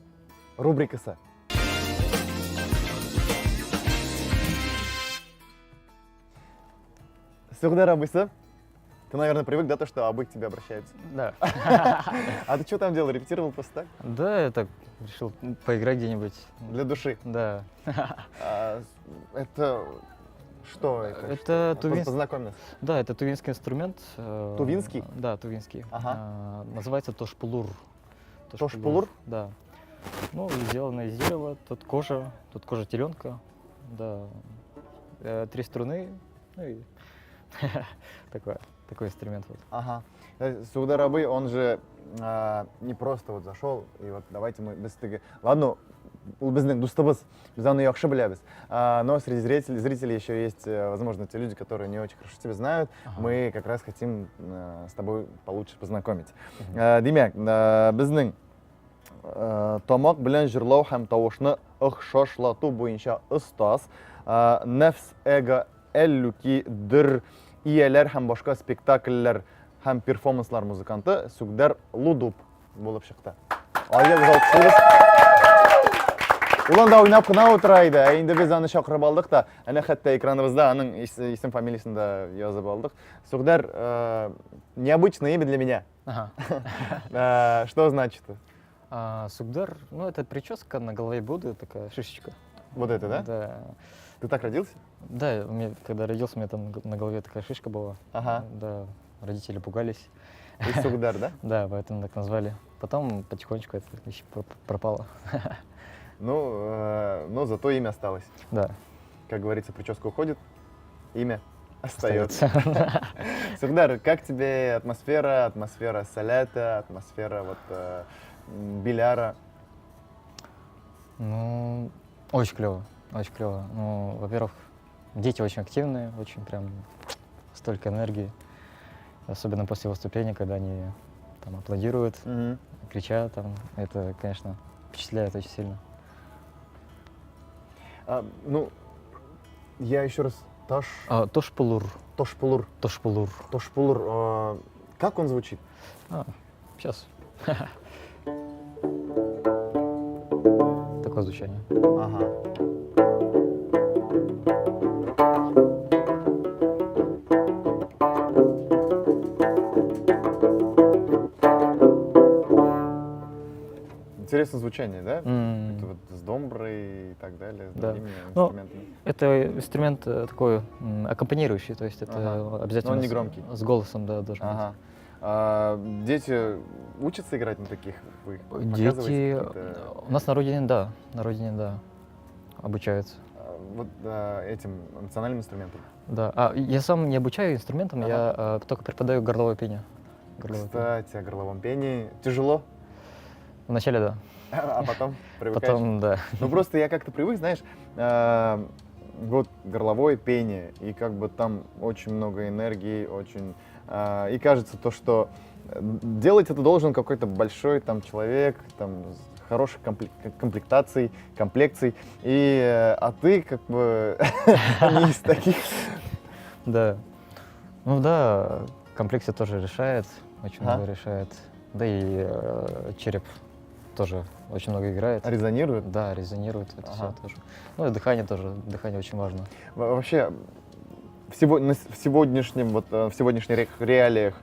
рубрикасы. Сугдар абыйсы, ты, наверное, привык, да, то, что абы к тебе обращаются? Да. А ты что там делал, репетировал просто так? Да, я так решил поиграть где-нибудь. Для души? Да. Это что это? Это тувинский. Познакомь нас. Да, это тувинский инструмент. Тувинский? Да, тувинский. Ага. Называется тошпулур. Тошпулур? Да. Ну, сделано из дерева, тут кожа теленка, да. 3 струны, ну и такой инструмент вот. Ага. Сугдар абый, он же не просто вот зашел, и вот давайте мы без стыга. Ладно, у безнең дустыбыз, біз аны яхшы білеміз. Но среди зрителей еще есть, возможно, те люди, которые не очень хорошо тебя знают. Мы как раз хотим с тобой получше познакомить. Демек, безнең тамак белән җырлау һәм тавышны охшашлату буенча остаз, нәфс эго эллюки дыр ияләр һәм башка спектакльләр һәм перформанслар музыканты Сугдар Лудуп булып чыкты. Алга без алкышлыйбыз. Ул анда уйнап кына утыра иде. Инде без аны чакырып алдык та, әнә хәтта экраныбызда аның исем фамилиясын да язып алдык. Сугдар необычное имя для меня. Что значит? Сугдар, ну это прическа на голове Будды, такая шишечка. Вот это, да? Да. Ты так родился? Да, когда родился, у меня там на голове такая шишка была. Ага. Да, родители пугались. И Сугдар, да? Да, поэтому так назвали. Потом потихонечку это вещь пропало. Ну, зато имя осталось. Да. Как говорится, прическа уходит, имя остается. Сугдар, как тебе атмосфера Салета, атмосфера вот Биляра? Ну, очень клево, очень клево. Ну, во-первых, дети очень активные, очень прям столько энергии. Особенно после выступления, когда они там аплодируют, кричат, там, это, конечно, впечатляет очень сильно. Ну, я еще раз... Тошпулур. Тошпулур. Тошпулур. Тошпулур. Как он звучит? Сейчас. Такое звучание. Ага. Интересное звучание, да? Это вот с домброй и так далее, с другими инструментами. Это инструмент такой аккомпанирующий, то есть это обязательно. Но он не громкий. С голосом, да, должен быть. Дети учатся играть на таких? Вы Дети у нас на родине, да, обучаются. Вот этим национальным инструментом? Да. Я сам не обучаю инструментам, я только преподаю горловое пение. Кстати, о горловом пении. Тяжело? Вначале да. А потом привыкаешь? Потом, да. Ну просто я как-то привык, знаешь, вот горловое пение, и как бы там очень много энергии, очень... И кажется то, что делать это должен какой-то большой там человек, там, с хорошей комплекцией, а ты как бы не из таких. Да. Ну да, комплекция тоже решает, очень много решает. Да и череп тоже очень много играет. Резонирует? Да, резонирует это все тоже. Ну и дыхание тоже, дыхание очень важно. Вообще, в сегодняшних реалиях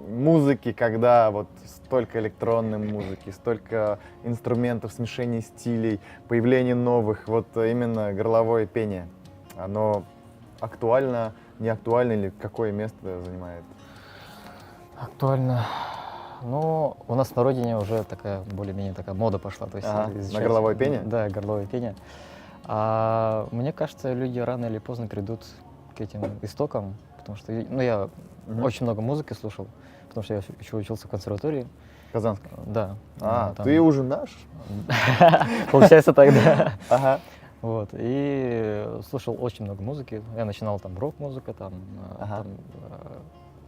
музыки, когда вот столько электронной музыки, столько инструментов, смешения стилей, появление новых, вот именно горловое пение, оно актуально, не актуально или какое место занимает? Актуально. Ну, у нас на родине уже такая более-менее такая мода пошла. То есть на горловое пение? Да, горловое пение. А мне кажется, люди рано или поздно придут к этим истокам, потому что ну, я очень много музыки слушал, потому что я еще учился в консерватории. Казанской? Да. А, там... ты уже наш? Получается тогда. Ага. Вот, и слушал очень много музыки. Я начинал там рок-музыка, там,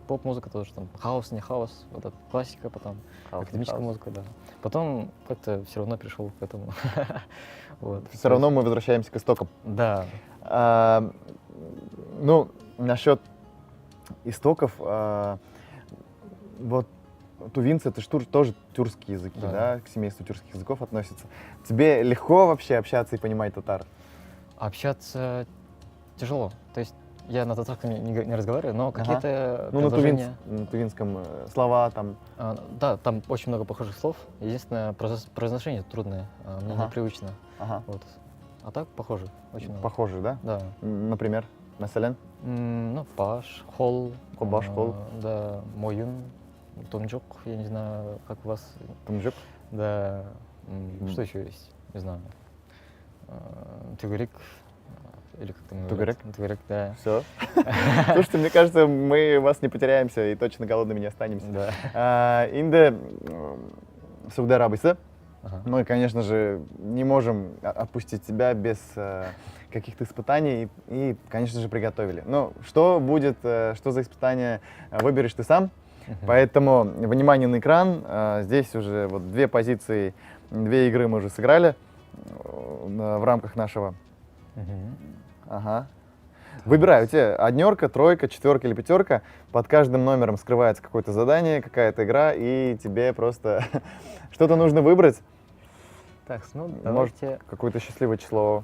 поп-музыка тоже, там хаос, не хаос, вот эта классика, потом академическая музыка, да. Потом как-то все равно пришел к этому. Вот. Все равно мы возвращаемся к истокам. Да. Ну, насчет истоков, вот тувинцы, это же тоже тюркские языки, да, к семейству тюркских языков относятся. Тебе легко вообще общаться и понимать татар? Общаться тяжело. То есть я на татарском не разговариваю, но какие-то ну, на тувинском слова там. Да, там очень много похожих слов. Единственное, произношение трудное, мне непривычно. Вот. А так похоже, очень много. Похоже, да? Да. Например, масалян? Ну, паш, хол. Баш, хол. Да, моюн, томджук, я не знаю, как у вас. Томджук? Да. Что еще есть? Не знаю. Тугрик. Или как там Тугрик? Тугрик, да. Все. Слушайте, мне кажется, мы вас не потеряемся и точно голодными не останемся. Да. Инде Сауд Арабия. Мы, конечно же, не можем отпустить тебя без каких-то испытаний и, конечно же, приготовили. Но что будет, что за испытание, выберешь ты сам. Поэтому, внимание на экран. Здесь уже вот две позиции, две игры мы уже сыграли в рамках нашего. Ага. Выбирай, у тебя однерка, тройка, четверка или пятерка. Под каждым номером скрывается какое-то задание, какая-то игра, и тебе просто что-то нужно выбрать. Так, ну, может, давайте... какое-то счастливое число.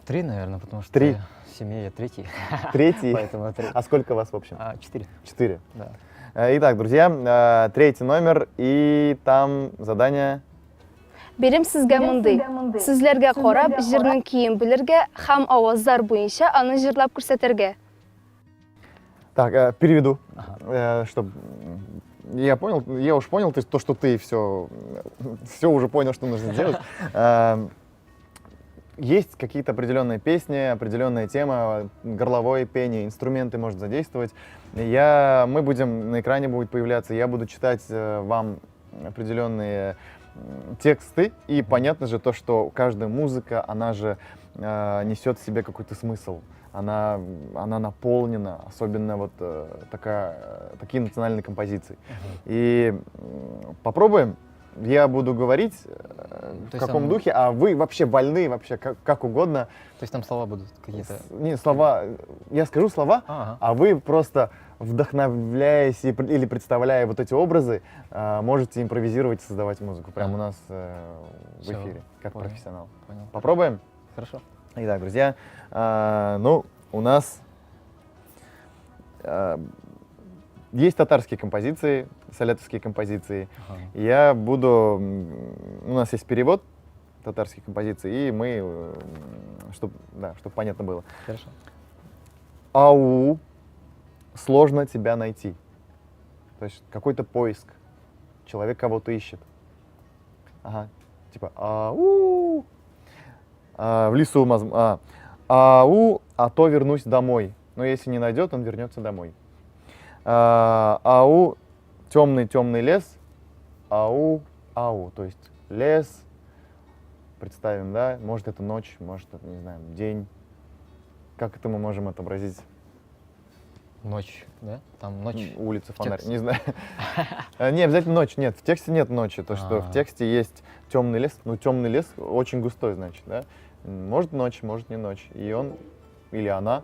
3, наверное, потому что 3. в семье я третий. Третий? Поэтому 3. А сколько вас в общем? 4. 4. Да. Итак, друзья, третий номер, и там задание... Берем sizga мындай. Sizlarga qarab, jirning keyin bilirga, ham ovozlar bo'yicha uni jirlab ko'rsatarga. Так, переведу, чтобы я понял, я уж понял то, что ты все уже понял, что нужно сделать. Есть какие-то определенные песни, определенная тема, горловое пение, инструменты может задействовать. Мы будем, на экране будет появляться, я буду читать вам определенные тексты, и понятно же то, что каждая музыка, она же несет в себе какой-то смысл. Она наполнена, особенно вот такие национальные композиции. И попробуем. Я буду говорить в каком духе, а вы вообще вольны, вообще как угодно. То есть там слова будут какие-то? Не, слова. Я скажу слова, а вы просто, вдохновляясь или представляя вот эти образы, можете импровизировать и создавать музыку прямо у нас в эфире, как профессионал. Понял. Попробуем? Хорошо. Итак, друзья, ну, у нас есть татарские композиции, салятовские композиции. Я буду... У нас есть перевод татарских композиций, и мы... Чтобы понятно было. Хорошо. Ау, сложно тебя найти. То есть какой-то поиск. Человек кого-то ищет. Ага. Типа ау. В лесу ау, а то вернусь домой. Но если не найдет, он вернется домой. Ау, темный лес. Ау, то есть лес. Представим, да? Может это ночь, может это, не знаю, день. Как это мы можем отобразить? Ночь, да? Там ночь. Улица, фонарь, не знаю. Не обязательно ночь, нет, в тексте нет ночи. То, что в тексте есть темный лес, ну темный лес очень густой, значит, да? Может ночь, может не ночь. И он или она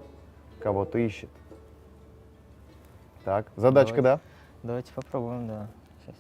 кого-то ищет. Так, задачка, да? Давайте попробуем, да. Сейчас.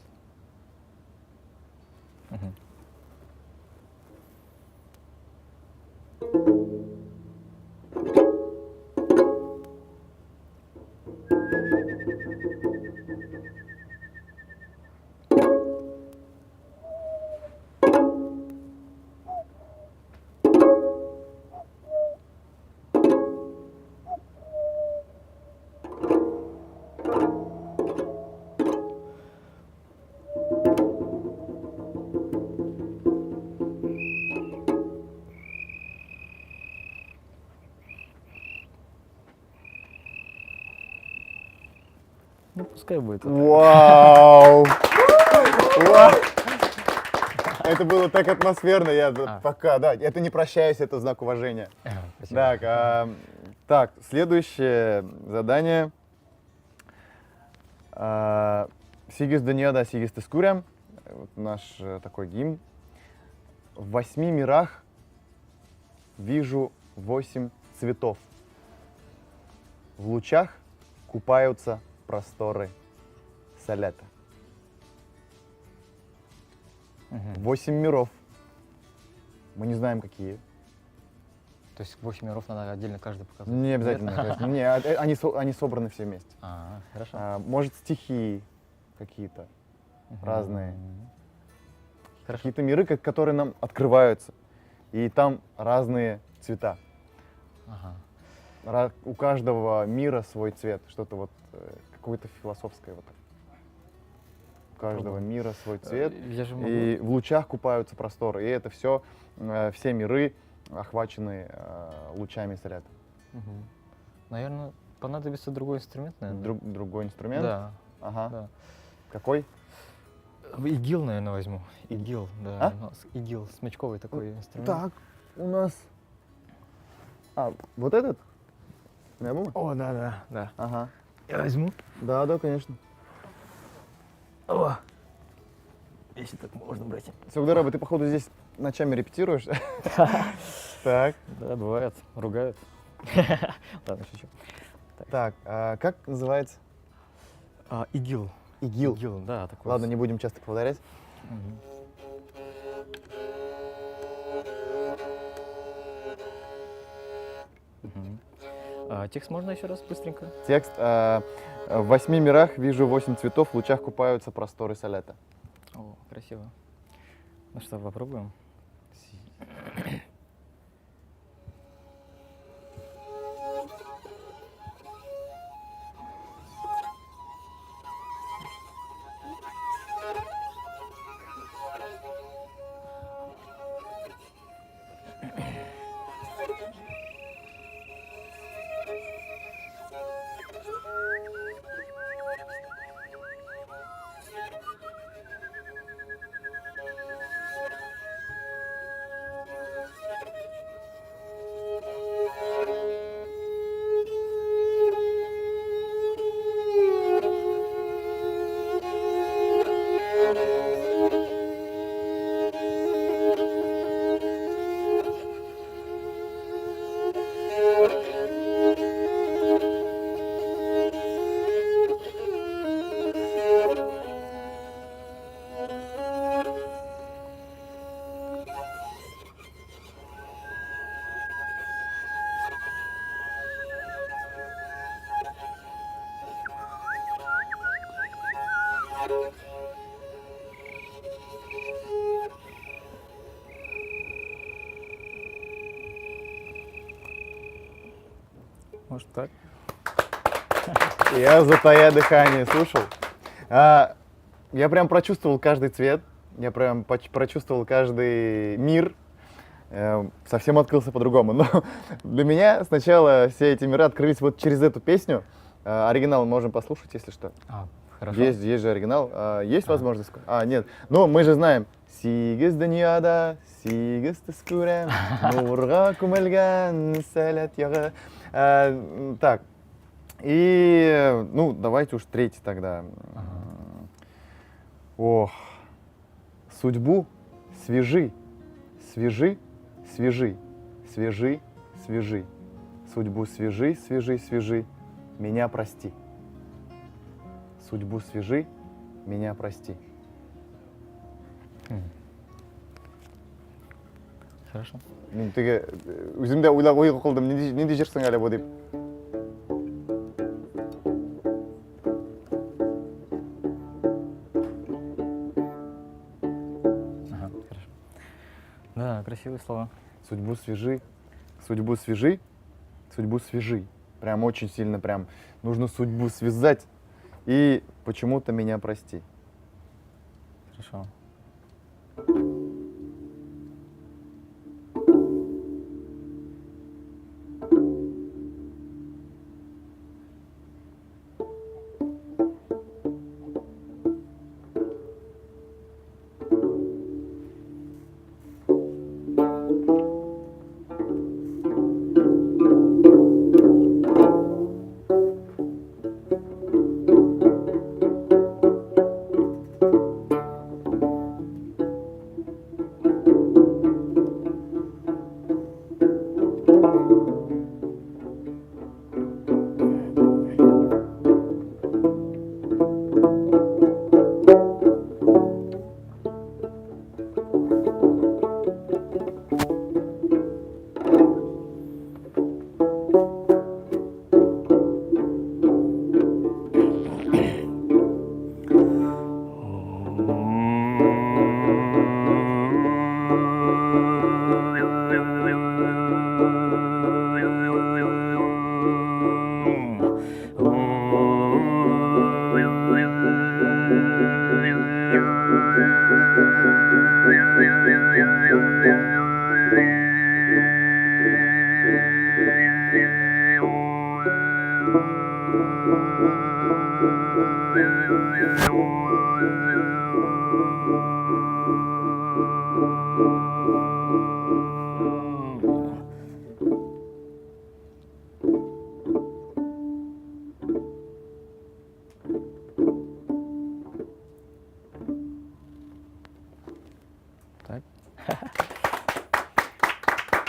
Ну, пускай будет. Вау! Вау! Это было так атмосферно, я пока, да, это не прощаюсь, это знак уважения. Спасибо. Так, следующее задание. Сигис Даниада, Сигис Тескурям. Вот наш такой гимн. В 8 мирах вижу 8 цветов. В лучах купаются просторы Салета. 8 миров. Мы не знаем, какие. То есть 8 миров надо отдельно каждый показать? Не обязательно. То есть, не, они собраны все вместе. Хорошо. Может, стихии какие-то разные. Какие-то миры, которые нам открываются. И там разные цвета. У каждого мира свой цвет. Что-то вот, какое-то философское вот. У каждого мира свой цвет. И в лучах купаются просторы. И это все миры охвачены лучами Салета. Наверное, понадобится другой инструмент, наверное. Другой инструмент? Да. Ага. Да. Какой? ИГИЛ, наверное, возьму. ИГИЛ, да. А? У нас ИГИЛ, смычковый такой инструмент. Так, у нас... вот этот? О, да. Ага. Я возьму. Да, конечно. О! Если так можно, братья. Сугдараба, ты, походу, здесь ночами репетируешь? Так. Да, бывает. Ругают. Ладно, шучу. Так, как называется? ИГИЛ. ИГИЛ? ИГИЛ, да. Такой. Ладно, не будем часто повторять. Текст можно еще раз быстренько? Текст. В 8 мирах вижу 8 цветов, в лучах купаются просторы Салета. О, красиво. Ну что, попробуем? Может так? Я, затая дыхание, слушал. Я прям прочувствовал каждый цвет, я прям прочувствовал каждый мир. Совсем открылся по-другому. Но для меня сначала все эти миры открылись вот через эту песню. Оригинал можем послушать, если что. Хорошо. Есть же оригинал. Есть возможность? Нет. Но мы же знаем. Сигис Даниада, Сигис Тескурям, Нурга Кумельган, Салет Яга. Так. И, ну, давайте уж третий тогда. Ох. Судьбу свяжи, свяжи, свяжи, свяжи, свяжи. Судьбу свяжи, свяжи, свяжи. Меня прости. Судьбу свяжи, меня прости. Хорошо. Мен теге өзім де ойлап ойға қылдым, не жүрсің әлі бұл деп. Хорошо. Да, красивые слова. Судьбу свяжи, судьбу свяжи, судьбу свяжи. Прям очень сильно, прям нужно судьбу связать. И почему-то меня прости. Хорошо.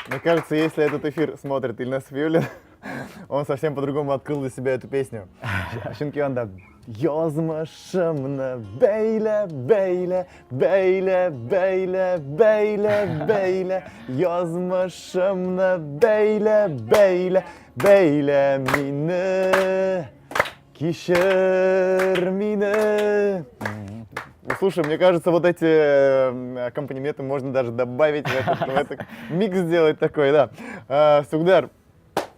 Мне кажется, если этот эфир смотрит Ильнас Фиюлин, он совсем по-другому открыл для себя эту песню. Чөнки анда язмышымны бәйле, бәйле, бәйле, бәйле, бәйле, бәйле, язмышымны бәйле, бәйле, бәйле мине, кешер мине. Слушай, мне кажется, вот эти аккомпанементы можно даже добавить в этот микс сделать такой, да. Сугдар,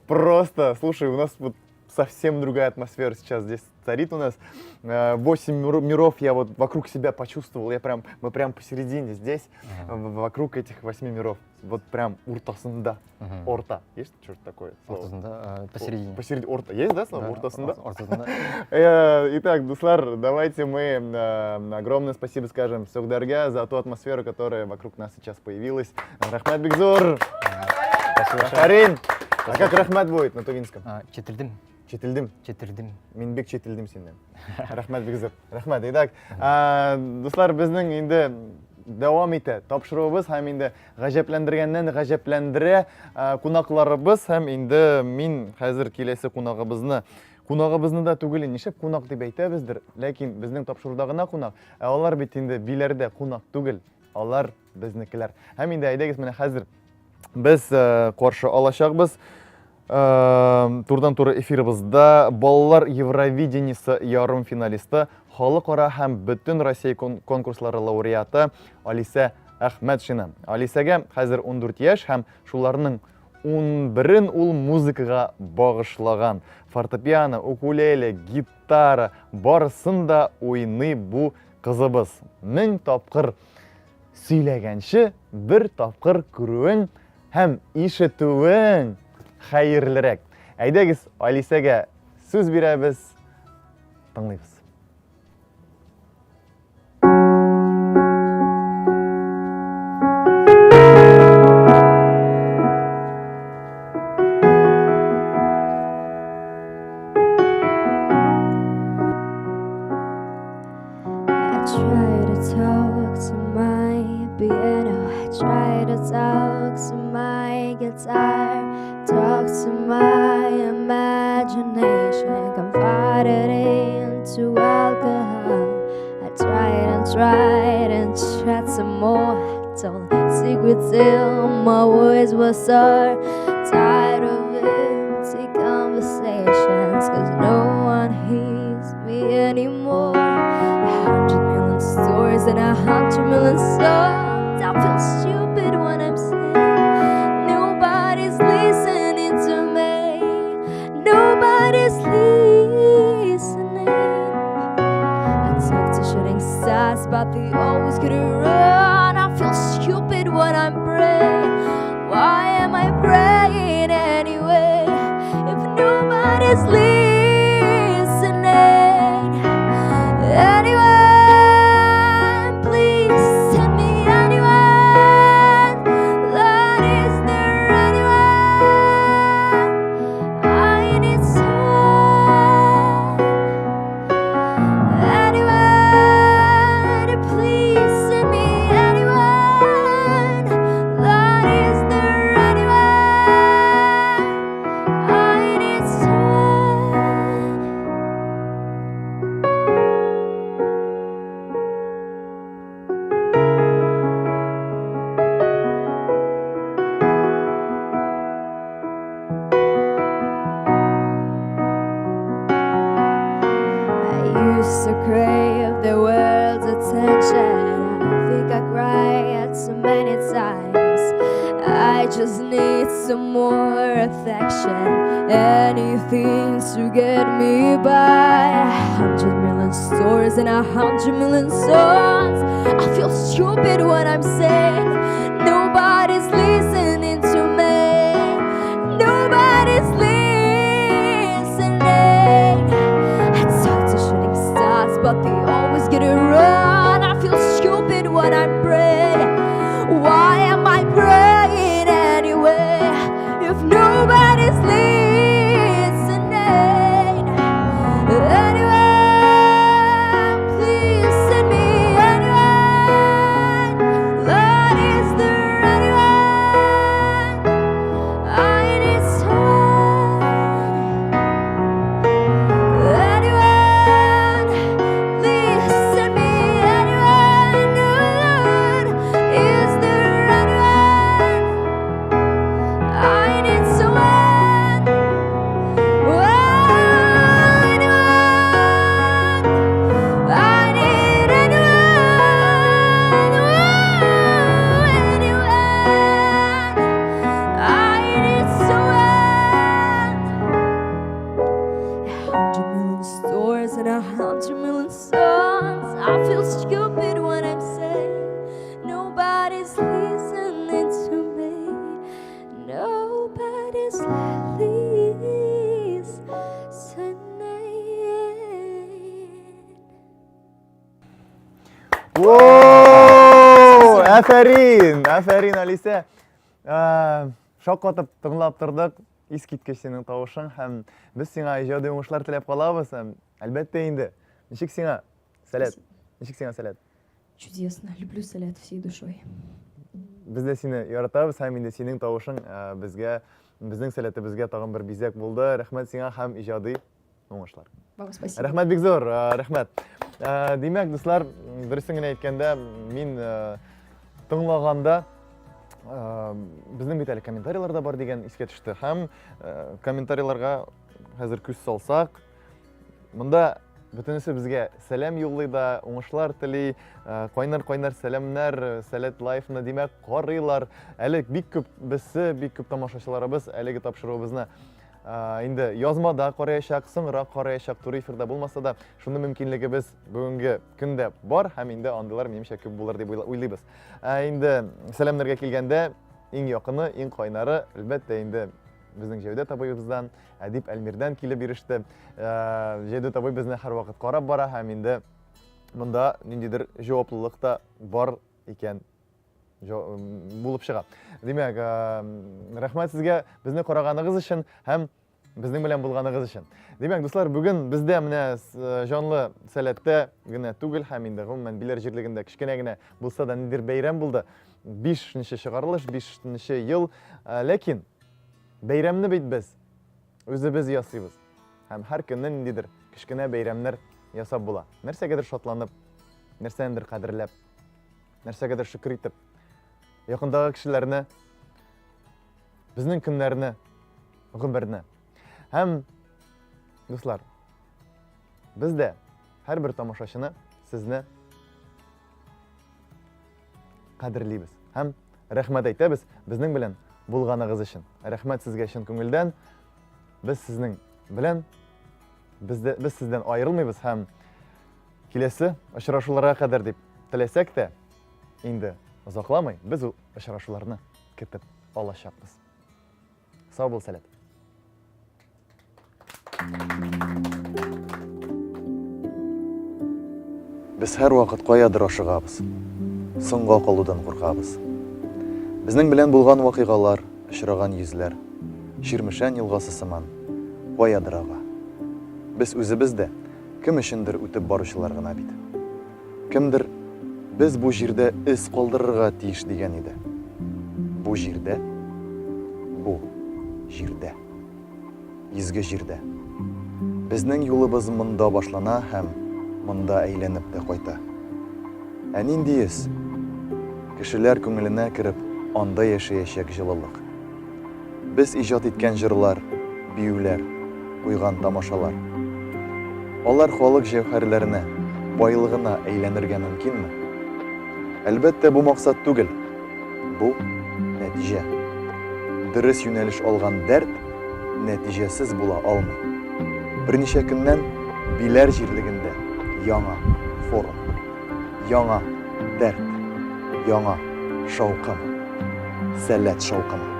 просто, слушай, у нас вот совсем другая атмосфера сейчас здесь царит у нас. 8 миров я вот вокруг себя почувствовал, мы прям посередине здесь, вокруг этих 8 миров. Вот прям уртасында. Орта. Есть что-то такое слово? Ортасында, посередине. Посередине. Орта. Есть, да, слово? Да, Уртасында? ортасында. Итак, дуслар, давайте мы огромное спасибо скажем Сугдарга за ту атмосферу, которая вокруг нас сейчас появилась. Рахмат Бигзор. Карин. А как рахмат будет на тувинском? Четирдим. Четилдим. Четирдим. Мен бек четилдим сенден. Рахмат Бигзор. Рахмат. Итак, дуслар, безнең инде дәвам итә. Тапшыруыбыз һәм инде гаҗәпләндергәннән гаҗәпләндерә кунакларыбыз һәм инде мин хәзер киләсе кунагыбызны да түгел, нишеп кунак дип әйтәбездер, ләкин безнең тапшыруда гына кунак. Алар бит инде биләрдә кунак түгел, алар безнекеләр. Һәм инде әйдәгез менә хәзер без каршы алачакбыз. Турдан-туры эфирыбызда балалар Евровидениесе ярым финалисты, халыкара һәм бөтен Россия конкурслары лауреаты Алиса Әхмәтшина. Алисәгә хәзер 14 яшь һәм шуларның 11-ен ул музыкага багышлаган. Фортепиано, укулеле, гитара барысын да уйный бу кызыбыз. 1000 тапкыр сөйләгәнче, бер тапкыр күрүең һәм ишетүең хәерлерәк. Әйдәгез, Алисәгә сүз бирәбез, тыңлыйбыз. Talk to my imagination, confided into alcohol. I tried and tried some more. Told secrets till my words were sore. Tired of empty conversations, cause no one hears me anymore. 100 million stories and 100 million songs. I feel stupid when I'm saying nobody's listening to me. Nobody's listening. I talk to shooting stars, but they always get run. I feel stupid when I'm praying. Why am I praying anyway? If nobody's listening. Anyone, please send me anyone. Lord, is there anyone? I need someone. Anyone, please send me anyone. Lord, is there anyone? I need someone. I used to crave the world's attention. I think I cried so many times. I just need some more affection. Anything to get me by. 100 million stories and 100 million songs. I feel stupid when I'm saying nobody's listening to me. Nobody's listening. I talk to shooting stars. but they always get it wrong. I feel stupid when I pray. Why am I praying anyway if nobody's listening? Anyone, please send me anyone. Lord, is there anyone? I need someone. Anyone, please send me anyone. Lord, is there anyone? I need someone. Whoa, anyone. I need anyone. Whoa, anyone. I need someone. 100 million stores and 100 million songs. I feel stupid when I'm saying nobody's listening to me. Nobody's listening. Воу! Афарин, Алиса. Шоқотып тыңлап тұрдық. Искиткеш сенің тауышың. Һәм біз сиңа ижади уңышлар тілеп қалабыз. Һәм әлбәттә инде. Ничек сиңа сәләт? Чудесно, люблю салят всей душой. Біз де сені яратабыз. Һәм инде сенің тауышың біздің сәләтебезгә тагын бер бизәк булды. Рәхмәт сиңа һәм ижади уңышлар. Спасибо. Рәхмәт бик зур, рәхмәт. Димәк, дуслар, дөресен генә әйткәндә, мин тыңлаганда безнең бит әле комментарийлар да бар дигән искә төште. Һәм комментарийларга хәзер күз салсак, монда бөтенесе безгә сәлам юллый да, уңышлар тели, кайнар сәламнәр, Сәләт лайфны димәк карыйлар. Әле бик күп безсе, бик күп тамашачыларыбыз әлеге тапшыруыбызны инде язмада караячак, соңрак караячак, туры эфирда булмаса да, шуны мөмкинлеге без бүгенге көндә бар һәм инде андыйлар минемчә күп булыр дип уйлыйбыз. Инде сәламнәргә килгәндә, иң якыны, иң кайнары, әлбәттә инде безнең Җәүдәт абыебыздан, Әдип Әлмирдән килеп биреште. Җәүдәт абый безне һәрвакыт карап бара һәм инде монда ниндидер җаваплылык та бар икән булып чыга. Димәк, рәхмәт сезгә безне караганыгыз өчен һәм безнең белән булганыгыз өчен. Димәк, дуслар, бүген бездә менә җанлы сәләттә генә түгел һәм инде гомумән Биләр җирлегендә кичкенә генә булса да ниндидер бәйрәм булды. 5нче чыгарылыш, 5нче ел, ләкин бәйрәмне бит без үзебез ясыйбыз. Һәм һәр көнне ниндидер кичкенә бәйрәмнәр ясап була. Нәрсәгәдер шатланып, нәрсәдер кадерләп, нәрсәгәдер шөкер итеп, якындагы кешеләрне, безнең көннәрне, гомерне. Һәм дуслар, без дә һәрбер тамашачыны, сезне кадерлибез. Һәм рәхмәт әйтәбез безнең белән булганыгыз өчен. Рәхмәт сезгә чын күңелдән. Без сезнең белән без сездән аерылмыйбыз һәм киләсе очрашуларга кадәр дип теләсәк тә инде озакламый без ул очрашуларны көтеп алачакбыз. Сау бул, Сәләт. Без һәр вакыт каядыр ашыгабыз. Соңга калудан куркабыз. Безнең белән булган вакыйгалар, очраган йөзләр, Ширмешән елгасы сыман каядыр ага. Без үзебез дә кем өчендер үтеп баручылар гына бит. Кемдер без бу җирдә эз калдырырга тиеш дигән иде. Бу җирдә, изге җирдә. Безнең юлыбыз монда башлана һәм монда әйләнеп тә кайта. Ә нинди ис? Кешеләр күңеленә кереп, анда яшәячәк җылылык. Без иҗат иткән җырлар, биюләр, куйган тамашалар. Алар халык җәүһәрләренә, байлыгына әйләнергә мөмкинме? Әлбәттә, бу максат түгел. Бу нәтиҗә. Дөрес юнәлеш алган дәрт нәтиҗәсез була алмый. Берничә көннән Биләр җирлегендә яңа форум, яңа дәрт, яңа шаукым, Сәләт шаукымы.